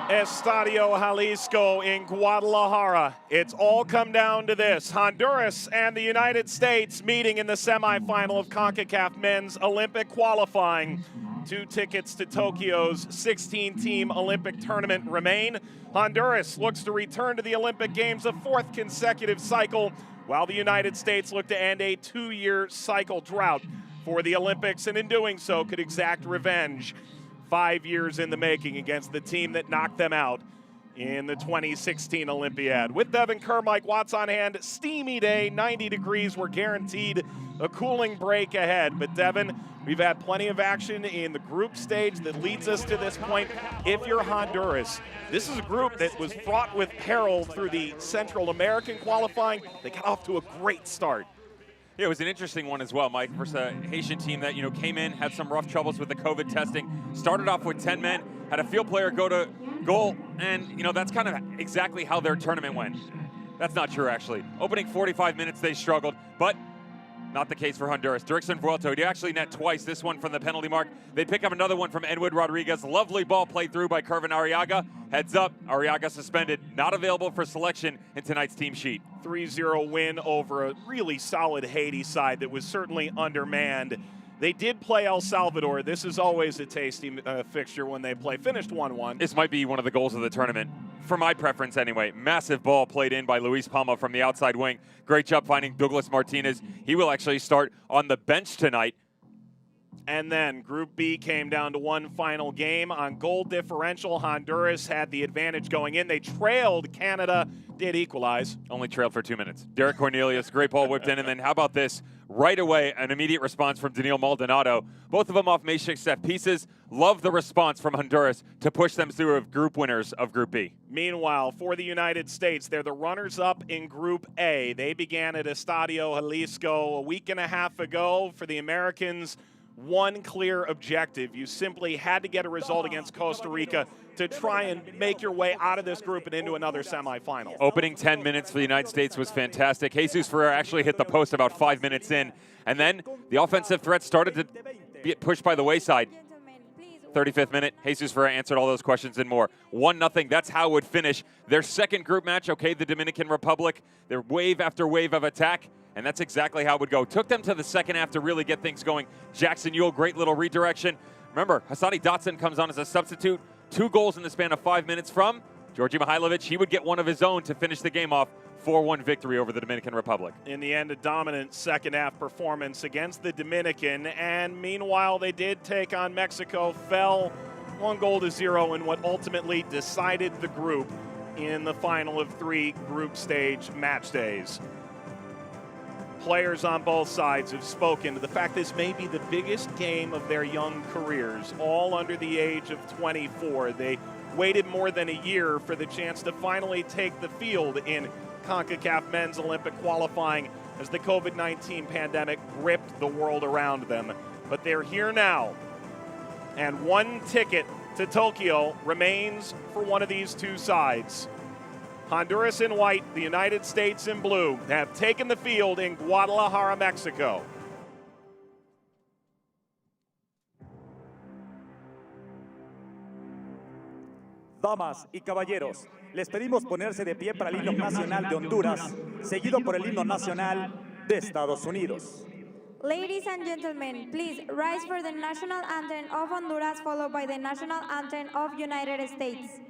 Estadio Jalisco in Guadalajara. It's all come down to this. Honduras and the United States meeting in the semifinal of Concacaf men's Olympic qualifying. 2 tickets to Tokyo's 16-team Olympic tournament remain. Honduras looks to return to the Olympic Games a 4th consecutive cycle, while the United States look to end a 2-year cycle drought for the Olympics, and in doing so could exact revenge 5 years in the making against the team that knocked them out in the 2016 Olympiad. With Devin Kerr, Mike Watts on hand, steamy day, 90 degrees. We're guaranteed a cooling break ahead. But Devin, we've had plenty of action in the group stage that leads us to this point. If you're Honduras, this is a group that was fraught with peril through the Central American qualifying. They got off to a great start. Yeah, it was an interesting one as well, Mike, versus a Haitian team that, came in, had some rough troubles with the COVID testing, started off with 10 men, had a field player go to goal, and, that's kind of exactly how their tournament went. That's not true, actually. Opening 45 minutes, they struggled, but not the case for Honduras. Dirksen Vuelto, he actually net twice, this one from the penalty mark. They pick up another one from Edward Rodriguez. Lovely ball played through by Kervin Arriaga. Heads up, Arriaga suspended, not available for selection in tonight's team sheet. 3-0 win over a really solid Haiti side that was certainly undermanned. They did play El Salvador. This is always a tasty fixture when they play. Finished 1-1. This might be one of the goals of the tournament, for my preference anyway. Massive ball played in by Luis Palma from the outside wing. Great job finding Douglas Martinez. He will actually start on the bench tonight. And then Group B came down to one final game. On goal differential, Honduras had the advantage going in. They trailed. Canada did equalize. Only trailed for 2 minutes. Derek Cornelius, great ball whipped in. And then how about this? Right away, an immediate response from Daniil Maldonado. Both of them off makeshift set pieces. Love the response from Honduras to push them through as group winners of Group B. Meanwhile, for the United States, they're the runners-up in Group A. They began at Estadio Jalisco a week and a half ago. For the Americans, one clear objective. You simply had to get a result against Costa Rica to try and make your way out of this group and into another semifinal. Opening 10 minutes for the United States was fantastic. Jesus Ferreira actually hit the post about 5 minutes in. And then the offensive threat started to be pushed by the wayside. 35th minute, Jesus Ferreira answered all those questions and more. 1-0, that's how it would finish. Their second group match, okay, the Dominican Republic, their wave after wave of attack, and that's exactly how it would go. Took them to the second half to really get things going. Jackson Ewell, great little redirection. Remember, Hassani Dotson comes on as a substitute. 2 goals in the span of 5 minutes from Georgi Mihailovic. He would get one of his own to finish the game off. 4-1 victory over the Dominican Republic. In the end, a dominant second half performance against the Dominican. And meanwhile, they did take on Mexico, fell 1-0 in what ultimately decided the group in the final of 3 group stage match days. Players on both sides have spoken to the fact this may be the biggest game of their young careers, all under the age of 24. They waited more than a year for the chance to finally take the field in Concacaf men's Olympic qualifying as the COVID-19 pandemic gripped the world around them. But they're here now, and one ticket to Tokyo remains for one of these two sides. Honduras in white, the United States in blue, have taken the field in Guadalajara, Mexico. Damas y caballeros, les pedimos ponerse de pie para el himno nacional de Honduras, seguido por el himno nacional de Estados Unidos. Ladies and gentlemen, please rise for the national anthem of Honduras, followed by the national anthem of United States.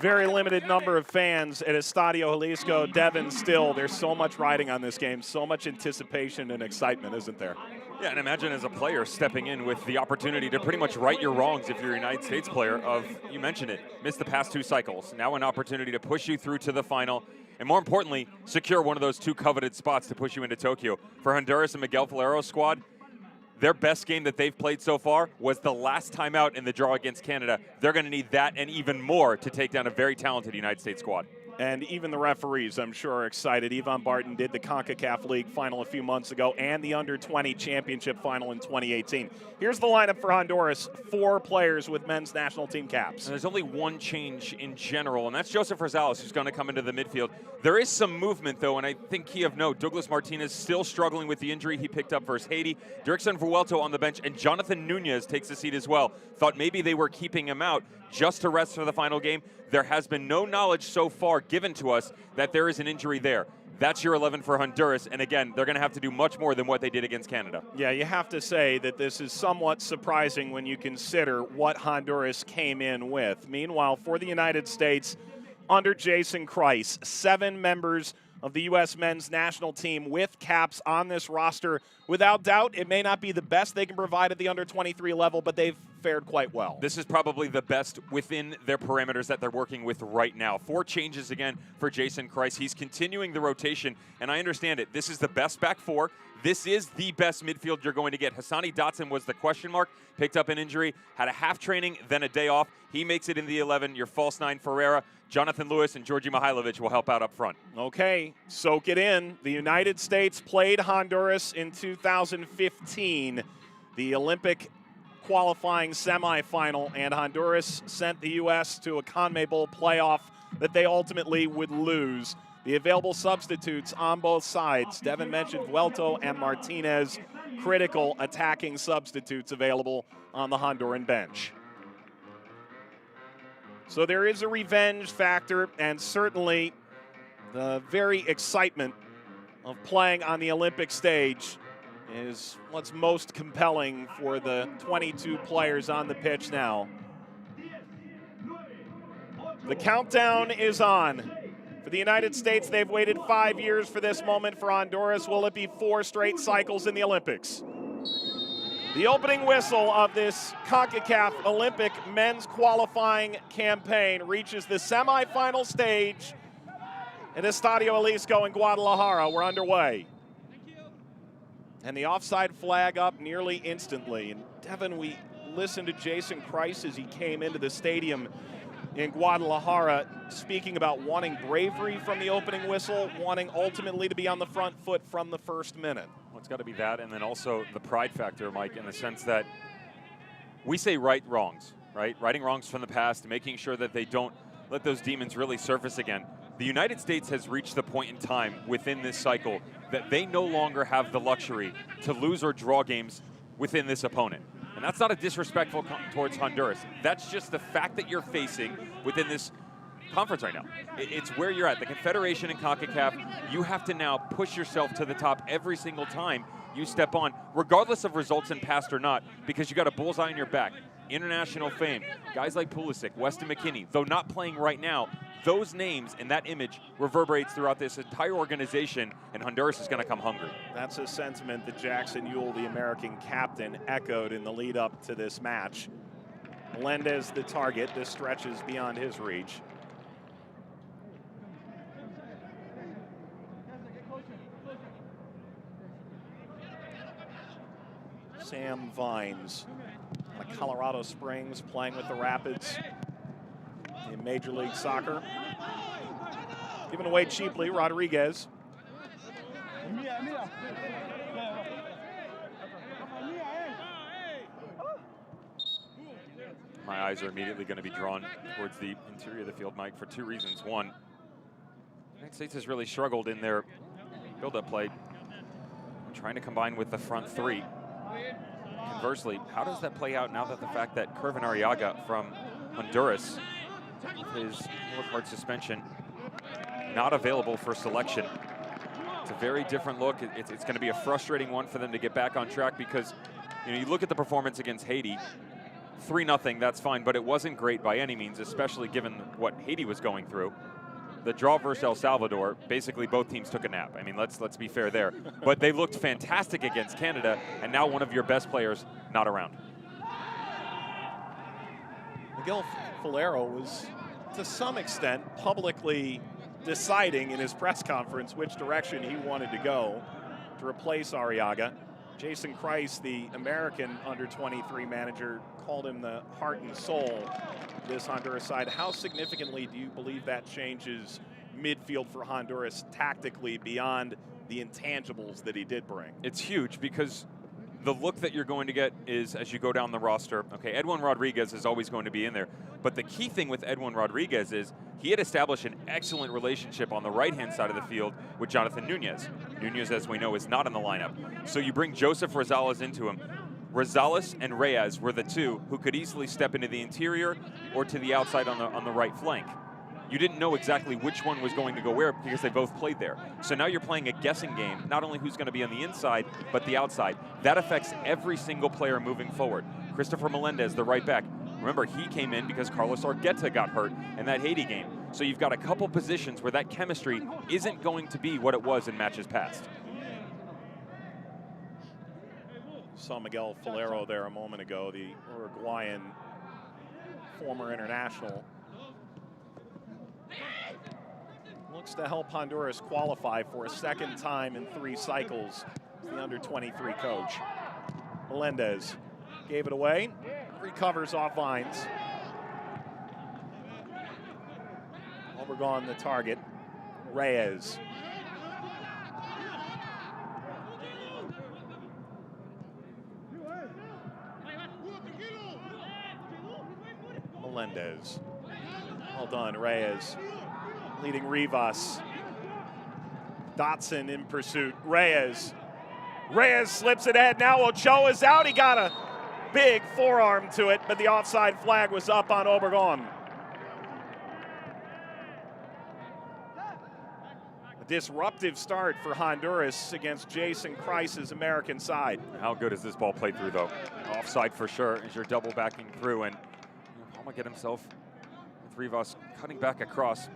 Very limited number of fans at Estadio Jalisco. Devin, still, there's so much riding on this game, so much anticipation and excitement, isn't there? Yeah, and imagine as a player stepping in with the opportunity to pretty much right your wrongs if you're a United States player of, you mentioned it, missed the past 2 cycles. Now an opportunity to push you through to the final, and more importantly, secure one of those 2 coveted spots to push you into Tokyo. For Honduras and Miguel Valero's squad, their best game that they've played so far was the last time out in the draw against Canada. They're going to need that and even more to take down a very talented United States squad. And even the referees, I'm sure, are excited. Yvonne Barton did the Concacaf League final a few months ago and the Under-20 Championship final in 2018. Here's the lineup for Honduras, 4 players with men's national team caps. And there's only one change in general, and that's Joseph Rosales, who's going to come into the midfield. There is some movement, though, and I think key of note, Douglas Martinez still struggling with the injury he picked up versus Haiti. Dirksen Vuelto on the bench, and Jonathan Nunez takes a seat as well. Thought maybe they were keeping him out just to rest for the final game. There has been no knowledge so far given to us that there is an injury there. That's your 11 for Honduras, and again, they're going to have to do much more than what they did against Canada. Yeah, you have to say that this is somewhat surprising when you consider what Honduras came in with. Meanwhile, for the United States, under Jason Kreis, 7 members of the U.S. men's national team with caps on this roster. Without doubt, it may not be the best they can provide at the under-23 level, but they've fared quite well. This is probably the best within their parameters that they're working with right now. 4 changes again for Jason Kreis. He's continuing the rotation, and I understand it. This is the best back 4. This is the best midfield you're going to get. Hassani Dotson was the question mark, picked up an injury, had a half training, then a day off. He makes it in the 11. Your false 9, Ferreira. Jonathan Lewis and Georgi Mihailovic will help out up front. Okay, soak it in. The United States played Honduras in 2015, the Olympic qualifying semifinal, and Honduras sent the U.S. to a CONMEBOL playoff that they ultimately would lose. The available substitutes on both sides, Devin mentioned Vuelto and Martinez, critical attacking substitutes available on the Honduran bench. So there is a revenge factor, and certainly the very excitement of playing on the Olympic stage is what's most compelling for the 22 players on the pitch now. The countdown is on. For the United States, they've waited 5 years for this moment. For Honduras, will it be 4 straight cycles in the Olympics? The opening whistle of this Concacaf Olympic men's qualifying campaign reaches the semifinal stage at Estadio Jalisco in Guadalajara. We're underway. And the offside flag up nearly instantly. And Devin, we listened to Jason Kreis as he came into the stadium in Guadalajara, speaking about wanting bravery from the opening whistle, wanting ultimately to be on the front foot from the first minute. Well, it's got to be that, and then also the pride factor, Mike, in the sense that we say right wrongs, right? Righting wrongs from the past, making sure that they don't let those demons really surface again. The United States has reached the point in time within this cycle that they no longer have the luxury to lose or draw games within this opponent. And that's not a disrespectful towards Honduras. That's just the fact that you're facing within this conference right now. It's where you're at. The Confederation and CONCACAF, you have to now push yourself to the top every single time you step on, regardless of results in past or not, because you got a bullseye on your back. International fame, guys like Pulisic, Weston McKennie, though not playing right now, those names and that image reverberates throughout this entire organization, and Honduras is going to come hungry. That's a sentiment that Jackson Ewell, the American captain, echoed in the lead up to this match. Melendez the target. This stretches beyond his reach. Sam Vines, Colorado Springs, playing with the Rapids in Major League Soccer. Given away cheaply, Rodriguez. My eyes are immediately going to be drawn towards the interior of the field, Mike, for 2 reasons. One, the United States has really struggled in their build-up play, trying to combine with the front 3. Conversely, how does that play out now that the fact that Kervin Arriaga from Honduras, his yellow card suspension, not available for selection? It's a very different look. It's going to be a frustrating one for them to get back on track because, you know, you look at the performance against Haiti, 3-0, that's fine, but it wasn't great by any means, especially given what Haiti was going through. The draw versus El Salvador, basically both teams took a nap. I mean, let's be fair there. But they looked fantastic against Canada, and now one of your best players not around. Miguel Falero was, to some extent, publicly deciding in his press conference which direction he wanted to go to replace Arriaga. Jason Kreis, the American under-23 manager, called him the heart and soul of this Honduras side. How significantly do you believe that changes midfield for Honduras tactically beyond the intangibles that he did bring? It's huge because the look that you're going to get is as you go down the roster, okay, Edwin Rodriguez is always going to be in there. But the key thing with Edwin Rodriguez is he had established an excellent relationship on the right-hand side of the field with Jonathan Nunez. Nunez, as we know, is not in the lineup. So you bring Joseph Rosales into him. Rosales and Reyes were the two who could easily step into the interior or to the outside on the right flank. You didn't know exactly which one was going to go where because they both played there. So now you're playing a guessing game, not only who's going to be on the inside, but the outside. That affects every single player moving forward. Christopher Melendez, the right back. Remember, he came in because Carlos Argueta got hurt in that Haiti game. So you've got a couple positions where that chemistry isn't going to be what it was in matches past. Saw Miguel Falero there a moment ago, the Uruguayan former international. Looks to help Honduras qualify for a second time in 3 cycles as the under-23 coach. Melendez gave it away, recovers off Vines. Obregon the target. Reyes. Melendez. Well done, Reyes. Leading Rivas. Dotson in pursuit. Reyes. Reyes slips it ahead. Now Ochoa's out. He got a big forearm to it, but the offside flag was up on Obregon. A disruptive start for Honduras against Jason Kreis's American side. How good is this ball played through, though? Offside for sure as you're double backing through, and Palma get himself with Rivas cutting back across.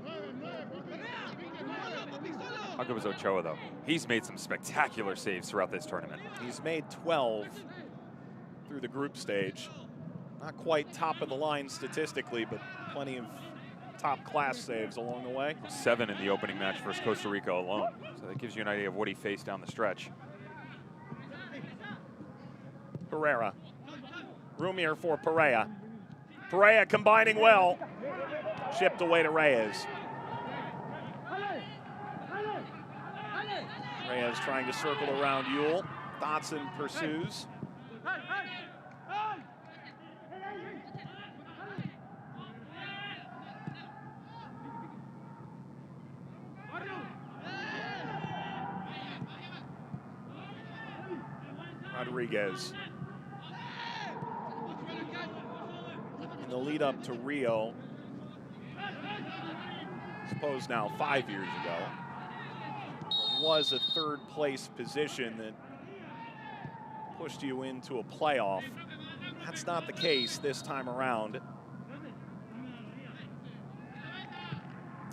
How good was Ochoa, though? He's made some spectacular saves throughout this tournament. He's made 12 through the group stage. Not quite top of the line statistically, but plenty of top class saves along the way. 7 in the opening match versus Costa Rica alone. So that gives you an idea of what he faced down the stretch. Pereira. Room here for Pereira. Pereira combining well. Chipped away to Reyes. Reyes trying to circle around Yule. Dotson pursues. Rodriguez. In the lead up to Rio, I suppose now 5 years ago, was a 3rd place position that pushed you into a playoff. That's not the case this time around.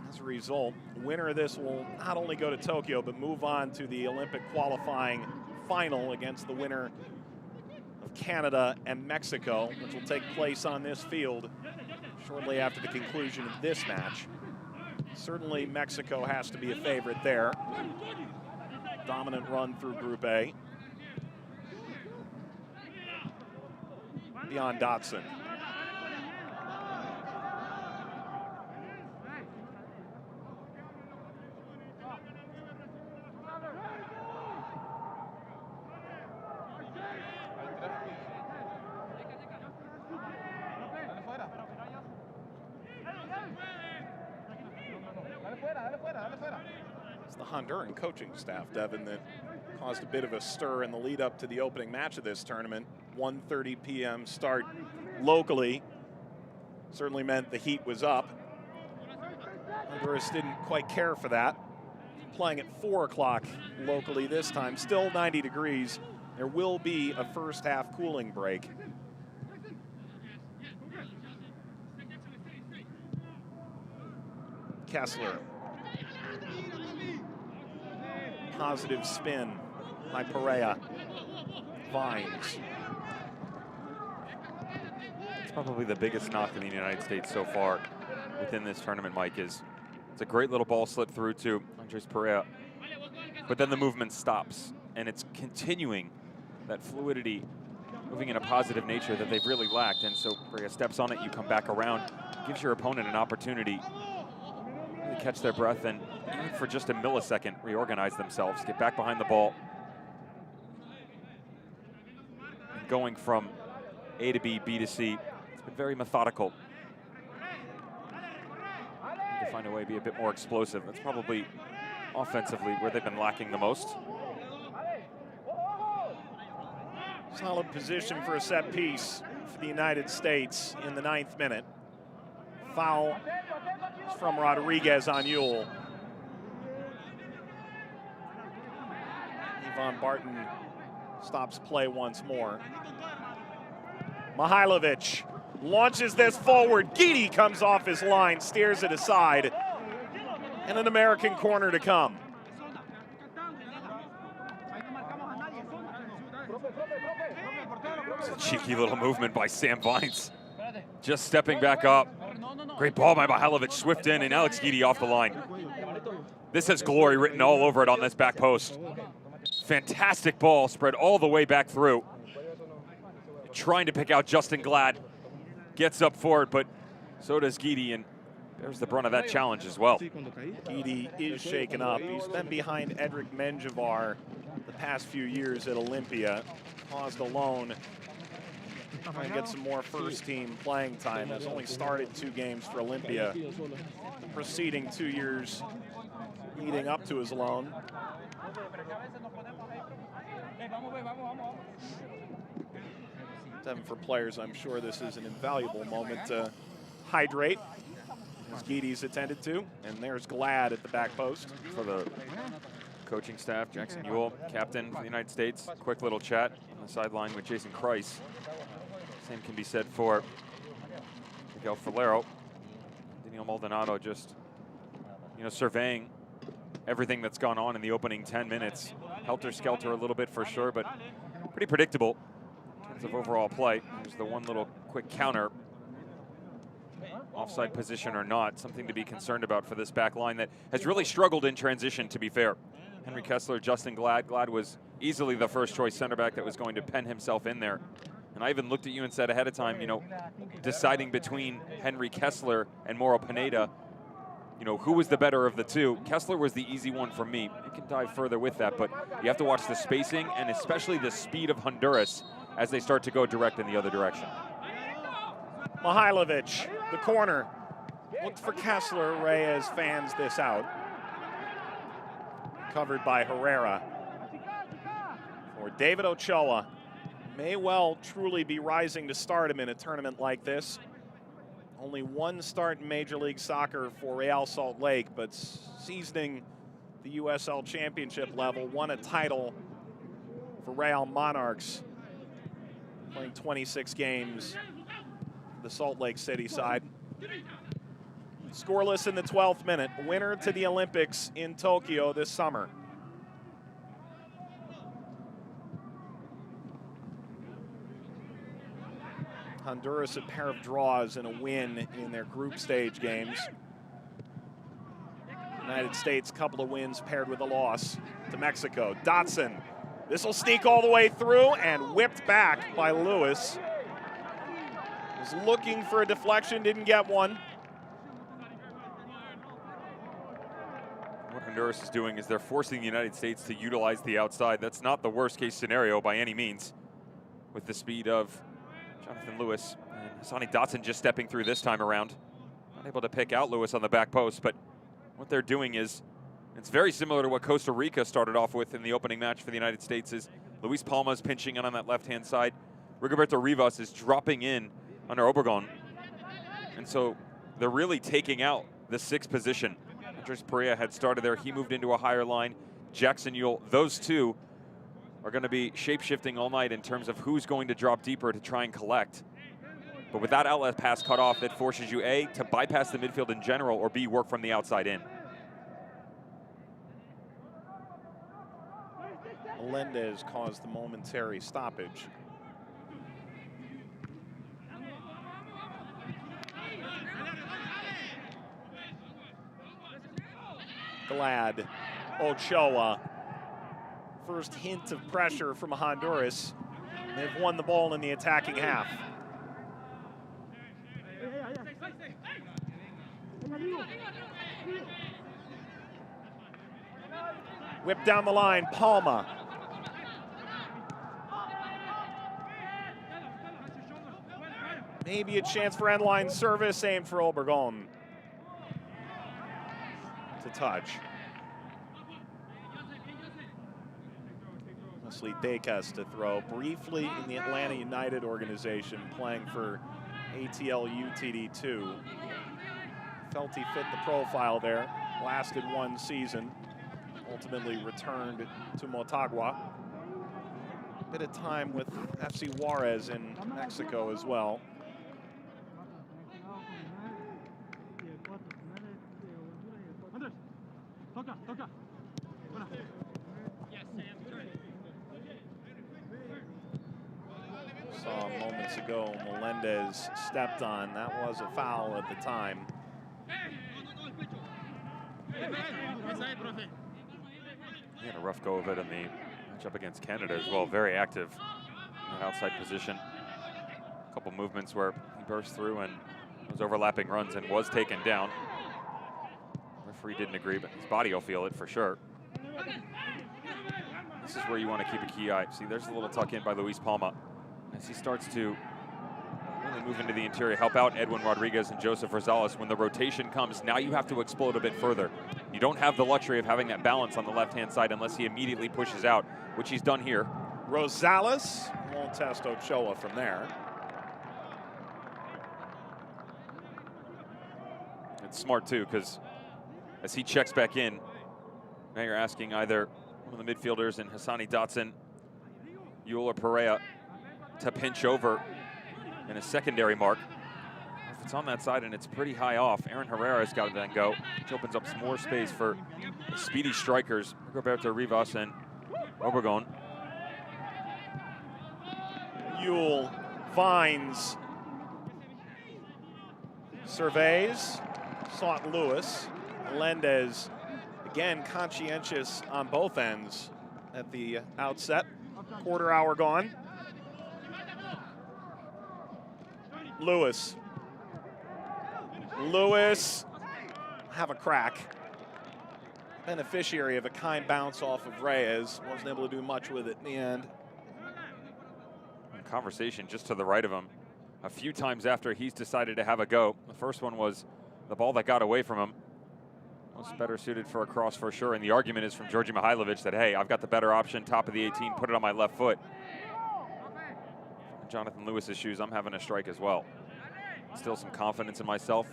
As a result, the winner of this will not only go to Tokyo, but move on to the Olympic qualifying final against the winner of Canada and Mexico, which will take place on this field shortly after the conclusion of this match. Certainly Mexico has to be a favorite there. Dominant run through Group A. Beyond Dotson. It's the Honduran coaching staff, Devin, that caused a bit of a stir in the lead up to the opening match of this tournament. 1:30 p.m. start locally. Certainly meant the heat was up. Honduras didn't quite care for that. Playing at 4 o'clock locally this time, still 90 degrees. There will be a first half cooling break. Kessler. Positive spin by Perea. Vines. It's probably the biggest knock in the United States so far within this tournament, Mike, is it's a great little ball slip through to Andres Perea, but then the movement stops, and it's continuing that fluidity, moving in a positive nature that they've really lacked. And so Perea steps on it, you come back around, gives your opponent an opportunity to catch their breath and even for just a millisecond reorganize themselves, get back behind the ball. And going from A to B, B to C, it's been very methodical. Need to find a way to be a bit more explosive. That's probably offensively where they've been lacking the most. Solid position for a set piece for the United States in the 9th minute. Foul from Rodriguez on Yule. Ivan Barton stops play once more. Mihailovic launches this forward. Guidi comes off his line, steers it aside, and an American corner to come. It's a cheeky little movement by Sam Vines. Just stepping back up. Great ball by Mihailovic, swift in, and Alex Guidi off the line. This has glory written all over it on this back post. Fantastic ball, spread all the way back through. Trying to pick out Justin Glad. Gets up for it, but so does Guidi, and there's the brunt of that challenge as well. Guidi is shaken up. He's been behind Edric Menjivar the past few years at Olympia. Paused alone. Trying to get some more first-team playing time. Has only started 2 games for Olympia the preceding 2 years leading up to his loan. For players, I'm sure this is an invaluable moment to hydrate, as Guidi's attended to. And there's Glad at the back post. For the coaching staff, Jackson Ewell, captain for the United States. Quick little chat on the sideline with Jason Kreis. Same can be said for Miguel Falero. Daniel Maldonado just, surveying everything that's gone on in the opening 10 minutes. Helter-skelter a little bit for sure, but pretty predictable in terms of overall play. There's the one little quick counter. Offside position or not, something to be concerned about for this back line that has really struggled in transition, to be fair. Henry Kessler, Justin Glad. Glad was easily the first choice center back that was going to pen himself in there. And I even looked at you and said ahead of time, deciding between Henry Kessler and Mauro Pineda, who was the better of the two? Kessler was the easy one for me. You can dive further with that, but you have to watch the spacing and especially the speed of Honduras as they start to go direct in the other direction. Mihailovic, the corner. Looked for Kessler. Reyes fans this out. Covered by Herrera. For David Ochoa. May well truly be rising to stardom in a tournament like this. Only 1 start in Major League Soccer for Real Salt Lake, but seasoning the USL Championship level, won a title for Real Monarchs, playing 26 games for the Salt Lake City side. Scoreless in the 12th minute, winner to the Olympics in Tokyo this summer. Honduras a pair of draws and a win in their group stage games. United States, couple of wins paired with a loss to Mexico. Dotson, this will sneak all the way through and whipped back by Lewis. Was looking for a deflection, didn't get one. What Honduras is doing is they're forcing the United States to utilize the outside. That's not the worst case scenario by any means, with the speed of Jonathan Lewis and Hassani Dotson just stepping through this time around. Not able to pick out Lewis on the back post, but what they're doing is, it's very similar to what Costa Rica started off with in the opening match for the United States. Is Luis Palma's pinching in on that left-hand side. Rigoberto Rivas is dropping in under Obregon. And so they're really taking out the 6th position. Andres Perea had started there. He moved into a higher line. Jackson Ewell, those two are going to be shape-shifting all night in terms of who's going to drop deeper to try and collect. But with that outlet pass cut off, it forces you, A, to bypass the midfield in general, or B, work from the outside in. Melendez caused the momentary stoppage. Glad Ochoa. First hint of pressure from Honduras. They've won the ball in the attacking half. Whip down the line, Palma. Maybe a chance for end-line service, aimed for Obregon. To touch. Wesley Decas to throw. Briefly in the Atlanta United organization, playing for ATL UTD2. Felt he fit the profile there. Lasted one season. Ultimately returned to Motagua. Bit of time with FC Juarez in Mexico as well. Saw moments ago Melendez stepped on. That was a foul at the time. He had a rough go of it in the matchup against Canada as well. Very active in that outside position. A couple movements where he burst through and those overlapping runs and was taken down. Referee didn't agree, but his body will feel it for sure. This is where you want to keep a key eye. See, there's a little tuck in by Luis Palma as he starts to really move into the interior, help out Edwin Rodriguez and Joseph Rosales. When the rotation comes, now you have to explode a bit further. You don't have the luxury of having that balance on the left-hand side unless he immediately pushes out, which he's done here. Rosales won't test Ochoa from there. It's smart too, because as he checks back in, now you're asking either one of the midfielders in Hassani Dotson, Yul or Perea to pinch over in a secondary mark. If it's on that side and it's pretty high off, Aaron Herrera's got to then go, which opens up some more space for the speedy strikers, Roberto Rivas and Obregon. Yul finds, surveys, sought Lewis. Melendez, again, conscientious on both ends at the outset. Quarter hour gone. Lewis have a crack. Beneficiary of a kind bounce off of Reyes. Wasn't able to do much with it in the end. Conversation just to the right of him a few times after he's decided to have a go. The first one was the ball that got away from him. Was better suited for a cross for sure, and the argument is from Georgi Mihailovic that, hey, I've got the better option, top of the 18, put it on my left foot. In Jonathan Lewis's shoes, I'm having a strike as well. Still some confidence in myself.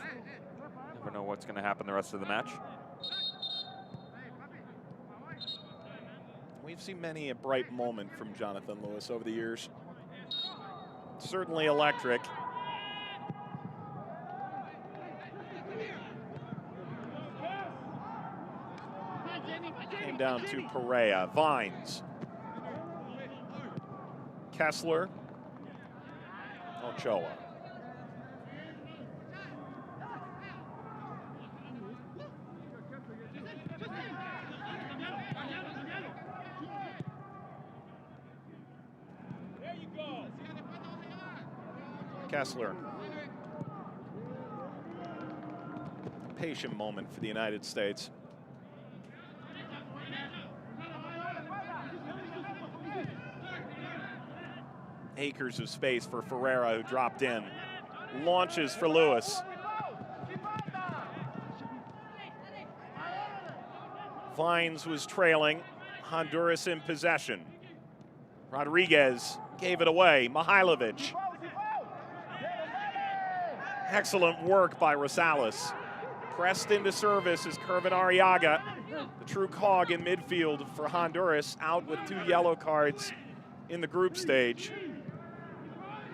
Never know what's going to happen the rest of the match. We've seen many a bright moment from Jonathan Lewis over the years. Certainly electric. Came down to Perea, Vines, Kessler, Ochoa. Kessler. Patient moment for the United States. Acres of space for Ferreira, who dropped in. Launches for Lewis. Vines was trailing. Honduras in possession. Rodriguez gave it away. Mihailovic. Excellent work by Rosales. Pressed into service is Kervin Arriaga, the true cog in midfield for Honduras, out with 2 yellow cards in the group stage.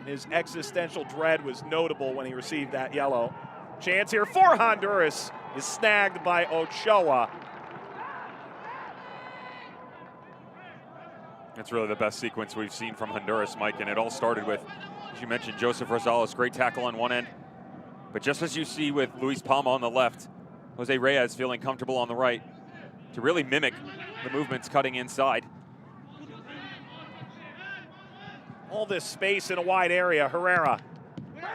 His existential dread was notable when he received that yellow. Chance here for Honduras is snagged by Ochoa. That's really the best sequence we've seen from Honduras, Mike, and it all started with, as you mentioned, Joseph Rosales, great tackle on one end. But just as you see with Luis Palma on the left, Jose Reyes feeling comfortable on the right to really mimic the movements cutting inside. All this space in a wide area. Herrera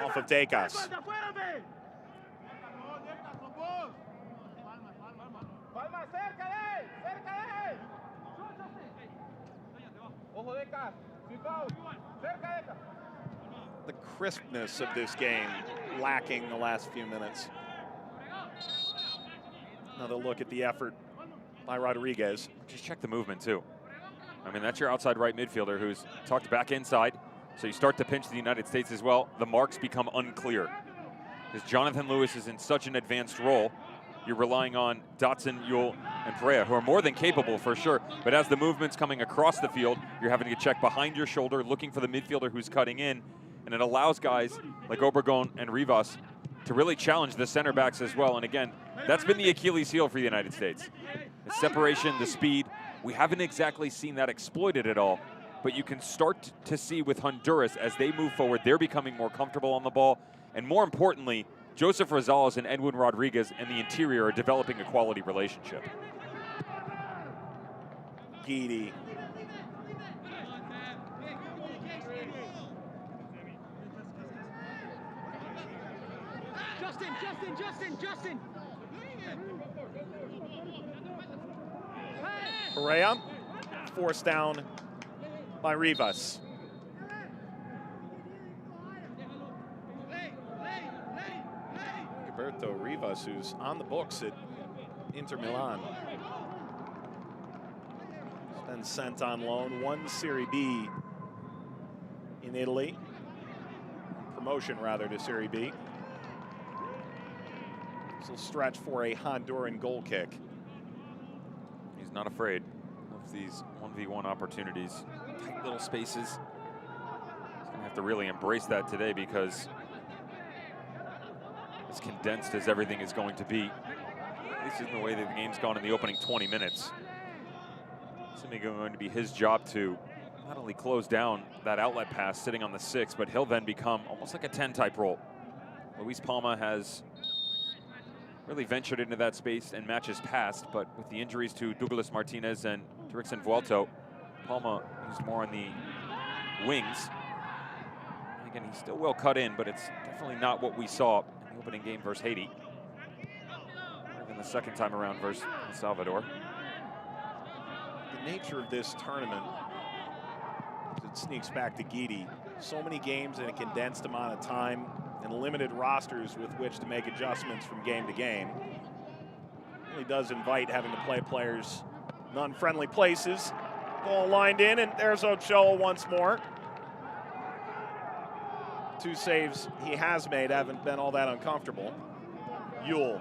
off of Decas. The crispness of this game lacking the last few minutes. Another look at the effort by Rodriguez. Just check the movement too. I mean, that's your outside right midfielder who's tucked back inside. So you start to pinch the United States as well. The marks become unclear. Because Jonathan Lewis is in such an advanced role, you're relying on Dotson, Yule, and Perea, who are more than capable for sure. But as the movement's coming across the field, you're having to check behind your shoulder, looking for the midfielder who's cutting in. And it allows guys like Obregon and Rivas to really challenge the center backs as well. And again, that's been the Achilles heel for the United States. The separation, the speed. We haven't exactly seen that exploited at all, but you can start to see with Honduras as they move forward, they're becoming more comfortable on the ball. And more importantly, Joseph Rosales and Edwin Rodriguez and the interior are developing a quality relationship. Guidi. Justin. Perea forced down by Rivas. Roberto Rivas, who's on the books at Inter Milan. He's been sent on loan, won Serie B in Italy. Promotion, rather, to Serie B. This will stretch for a Honduran goal kick. He's not afraid of these 1v1 opportunities. Tight little spaces. He's gonna have to really embrace that today because as condensed as everything is going to be, this isn't the way that the game's gone in the opening 20 minutes. It's going to be his job to not only close down that outlet pass sitting on the 6, but he'll then become almost like a 10 type role. Luis Palma has really ventured into that space and matches past, but with the injuries to Douglas Martinez and Dixon Vuelto, Palma is more on the wings. Again, he's still well cut in, but it's definitely not what we saw in the opening game versus Haiti. Or even the second time around versus El Salvador. The nature of this tournament, it sneaks back to Guidi. So many games in a condensed amount of time and limited rosters with which to make adjustments from game to game. It really does invite having to play players in unfriendly places. Ball lined in, and there's Ochoa once more. 2 saves he has made haven't been all that uncomfortable. Yule.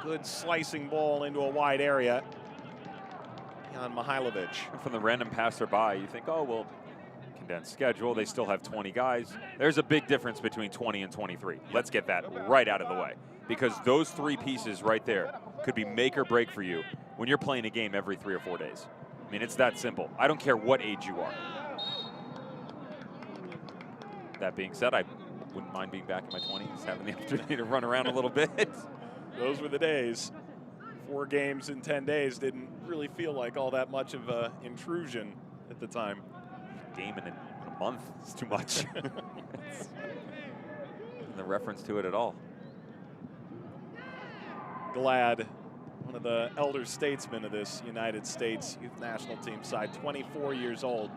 Good slicing ball into a wide area. Jan Mihailovic. From the random passerby, you think, oh, well, condensed schedule, they still have 20 guys. There's a big difference between 20 and 23. Let's get that right out of the way, because those 3 pieces right there could be make or break for you when you're playing a game every 3 or 4 days. I mean, it's that simple. I don't care what age you are. That being said, I wouldn't mind being back in my 20s, having the opportunity to run around a little bit. Those were the days. 4 games in 10 days didn't really feel like all that much of an intrusion at the time. Game in a month is too much. The reference to it at all. Glad, one of the elder statesmen of this United States youth national team side, 24 years old.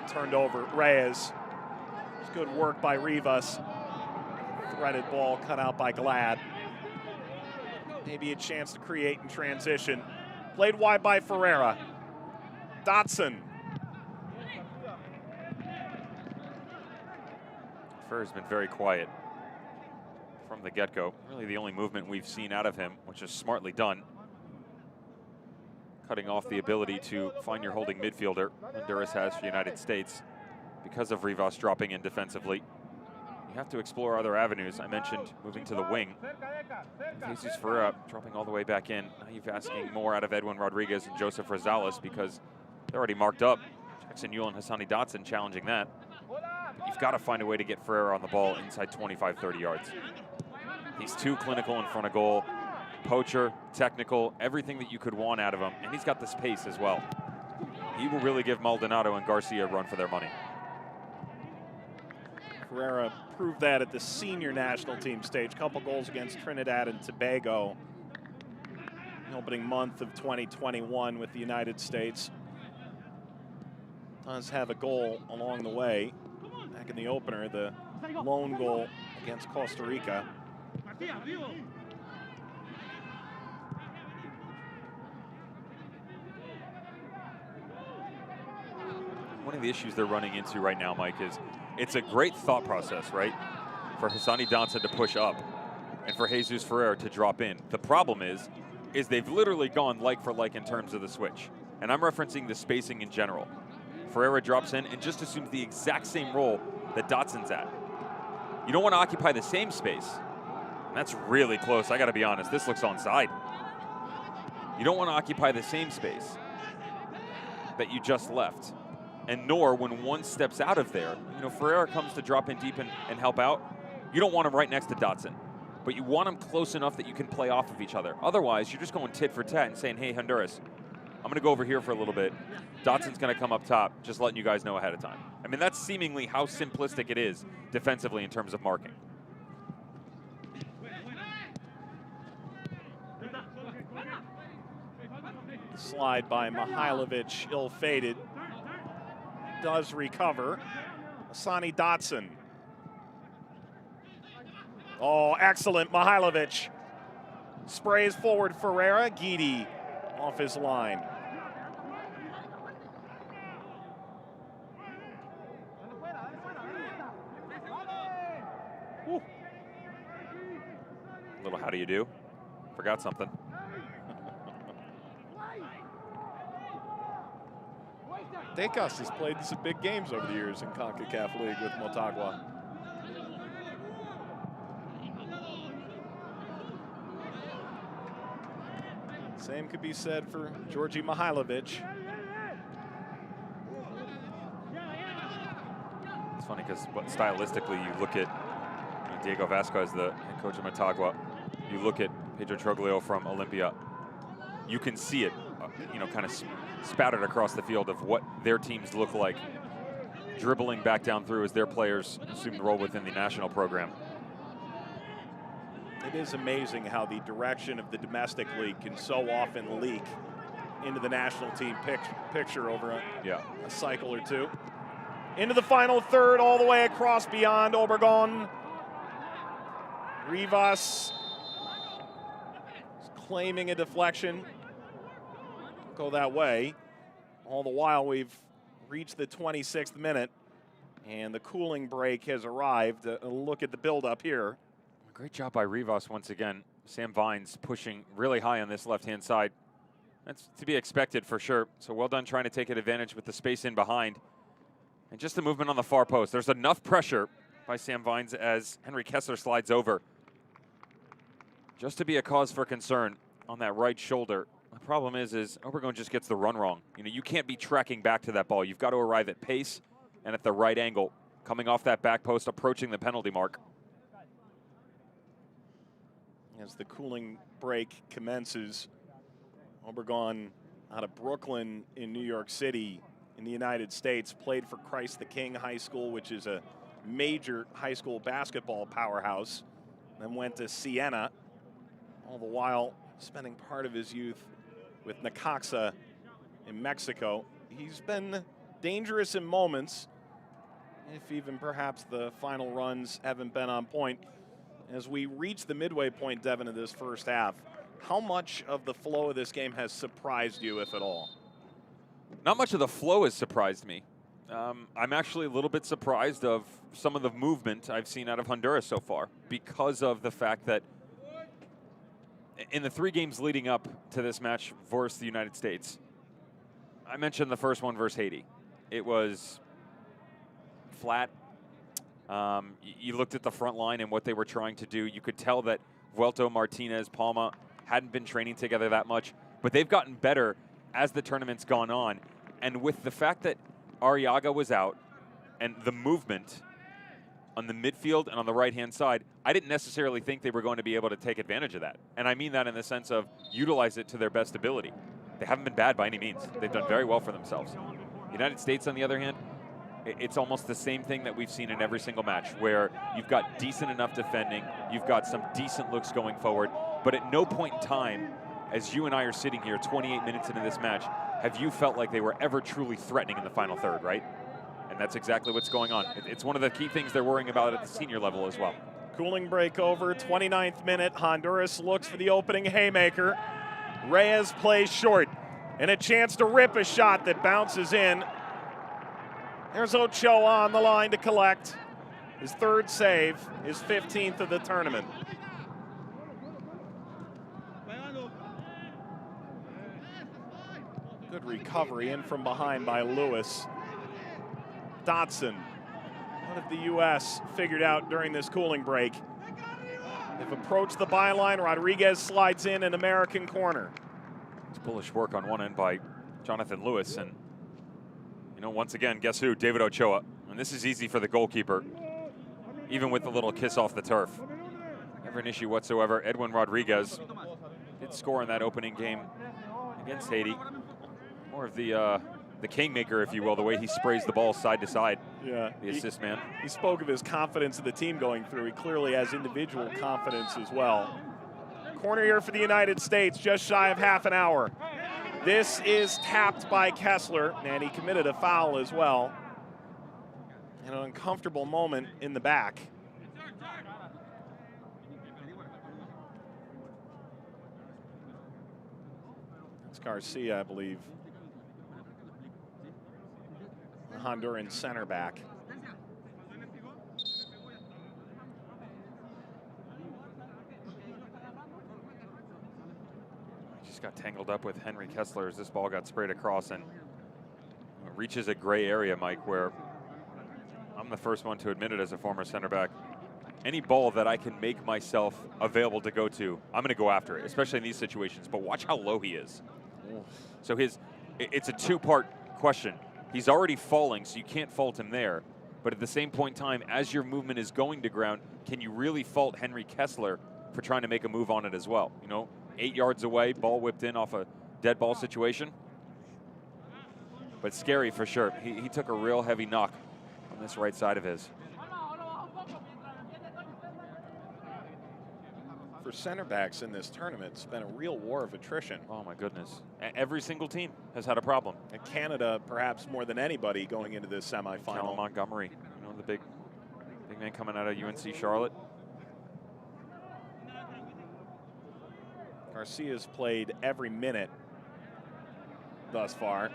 Turned over, Reyes. It's good work by Rivas. Threaded ball cut out by Glad. Maybe a chance to create in transition. Played wide by Ferreira. Dotson. Ferrer's been very quiet from the get-go. Really the only movement we've seen out of him, which is smartly done. cutting off the ability to find your holding midfielder. Honduras has for the United States because of Rivas dropping in defensively. You have to explore other avenues. I mentioned moving to the wing. Jesus Ferreira dropping all the way back in. Now you're asking more out of Edwin Rodriguez and Joseph Rosales because they're already marked up. Jackson Ewell and Hassani Dotson challenging that. But you've got to find a way to get Ferreira on the ball inside 25, 30 yards. He's too clinical in front of goal. Poacher, technical, everything that you could want out of him. And he's got this pace as well. He will really give Maldonado and Garcia a run for their money. Ferreira proved that at the senior national team stage. Couple goals against Trinidad and Tobago. The opening month of 2021 with the United States. Does have a goal along the way. Back in the opener, the lone goal against Costa Rica. One of the issues they're running into right now, Mike, is it's a great thought process, right? For Hassani Dotson to push up and for Jesus Ferreira to drop in. The problem is they've literally gone like for like in terms of the switch. And I'm referencing the spacing in general. Ferreira drops in and just assumes the exact same role that Dotson's at. You don't want to occupy the same space. And that's really close, I got to be honest. This looks onside. You don't want to occupy the same space that you just left. And nor when one steps out of there, you know, Ferreira comes to drop in deep and help out. You don't want him right next to Dotson, but you want him close enough that you can play off of each other. Otherwise, you're just going tit for tat and saying, hey, Honduras, I'm going to go over here for a little bit. Dotson's going to come up top, just letting you guys know ahead of time. I mean, that's seemingly how simplistic it is defensively in terms of marking. Slide by Mihailovic, ill-fated. Does recover. Hassani Dotson. Oh, excellent. Mihailovic sprays forward Ferreira. Guidi off his line. Woo. Little how do you do? Forgot something. Decas has played some big games over the years in Concacaf League with Motagua. Same could be said for Georgi Mihailovic. It's funny because stylistically you look at Diego Vasquez, the head coach of Motagua. You look at Pedro Troglio from Olympia. You can see it, kind of spattered across the field of what their teams look like, dribbling back down through as their players assume the role within the national program. It is amazing how the direction of the domestic league can so often leak into the national team picture over a cycle or two. Into the final third, all the way across beyond Obregon. Rivas claiming a deflection. Go that way. All the while, we've reached the 26th minute, and the cooling break has arrived. A look at the build-up here. Great job by Rivas once again. Sam Vines pushing really high on this left-hand side. That's to be expected for sure. So well done trying to take advantage with the space in behind. And just the movement on the far post. There's enough pressure by Sam Vines as Henry Kessler slides over. Just to be a cause for concern on that right shoulder. The problem is Obregon just gets the run wrong. You can't be tracking back to that ball. You've got to arrive at pace and at the right angle. Coming off that back post, approaching the penalty mark. As the cooling break commences, Obregon out of Brooklyn in New York City in the United States, played for Christ the King High School, which is a major high school basketball powerhouse, then went to Siena, all the while spending part of his youth with Necaxa in Mexico. He's been dangerous in moments, if even perhaps the final runs haven't been on point. As we reach the midway point, Devin, of this first half, how much of the flow of this game has surprised you, if at all? Not much of the flow has surprised me. I'm actually a little bit surprised of some of the movement I've seen out of Honduras so far because of the fact that in the 3 games leading up to this match versus the United States, I mentioned the first one versus Haiti. It was flat. You looked at the front line and what they were trying to do. You could tell that Vuelto, Martinez, Palma hadn't been training together that much, but they've gotten better as the tournament's gone on. And with the fact that Arriaga was out and the movement on the midfield and on the right-hand side, I didn't necessarily think they were going to be able to take advantage of that. And I mean that in the sense of utilize it to their best ability. They haven't been bad by any means. They've done very well for themselves. The United States, on the other hand, it's almost the same thing that we've seen in every single match, where you've got decent enough defending, you've got some decent looks going forward, but at no point in time, as you and I are sitting here 28 minutes into this match, have you felt like they were ever truly threatening in the final third, right? And that's exactly what's going on. It's one of the key things they're worrying about at the senior level as well. Cooling break over, 29th minute. Honduras looks for the opening haymaker. Reyes plays short, and a chance to rip a shot that bounces in. There's Ochoa on the line to collect. His 3rd save, his 15th of the tournament. Good recovery in from behind by Lewis. Dotson, what have the U.S. figured out during this cooling break? They've approached the byline. Rodriguez slides in an American corner. It's bullish work on one end by Jonathan Lewis. And, you know, once again, guess who? David Ochoa. And this is easy for the goalkeeper, even with the little kiss off the turf. Never an issue whatsoever. Edwin Rodriguez did score in that opening game against Haiti. More of the kingmaker, if you will, the way he sprays the ball side to side. Yeah, the assist man. He spoke of his confidence of the team going through. He clearly has individual confidence as well. Corner here for the United States, just shy of half an hour. This is tapped by Kessler, and he committed a foul as well. And an uncomfortable moment in the back. It's Garcia, I believe. The Honduran center back. Just got tangled up with Henry Kessler as this ball got sprayed across, and it reaches a gray area, Mike, where I'm the first one to admit it as a former center back. Any ball that I can make myself available to go to, I'm going to go after it, especially in these situations. But watch how low he is. So it's a 2-part question. He's already falling, so you can't fault him there. But at the same point in time, as your movement is going to ground, can you really fault Henry Kessler for trying to make a move on it as well? You know, 8 yards away, ball whipped in off a dead ball situation. But scary for sure. He took a real heavy knock on this right side of his. For center backs in this tournament, it's been a real war of attrition. Oh my goodness. Every single team has had a problem. And Canada, perhaps more than anybody, going into this semifinal. Callum Montgomery, you know, the big man coming out of UNC Charlotte. Garcia's played every minute thus far.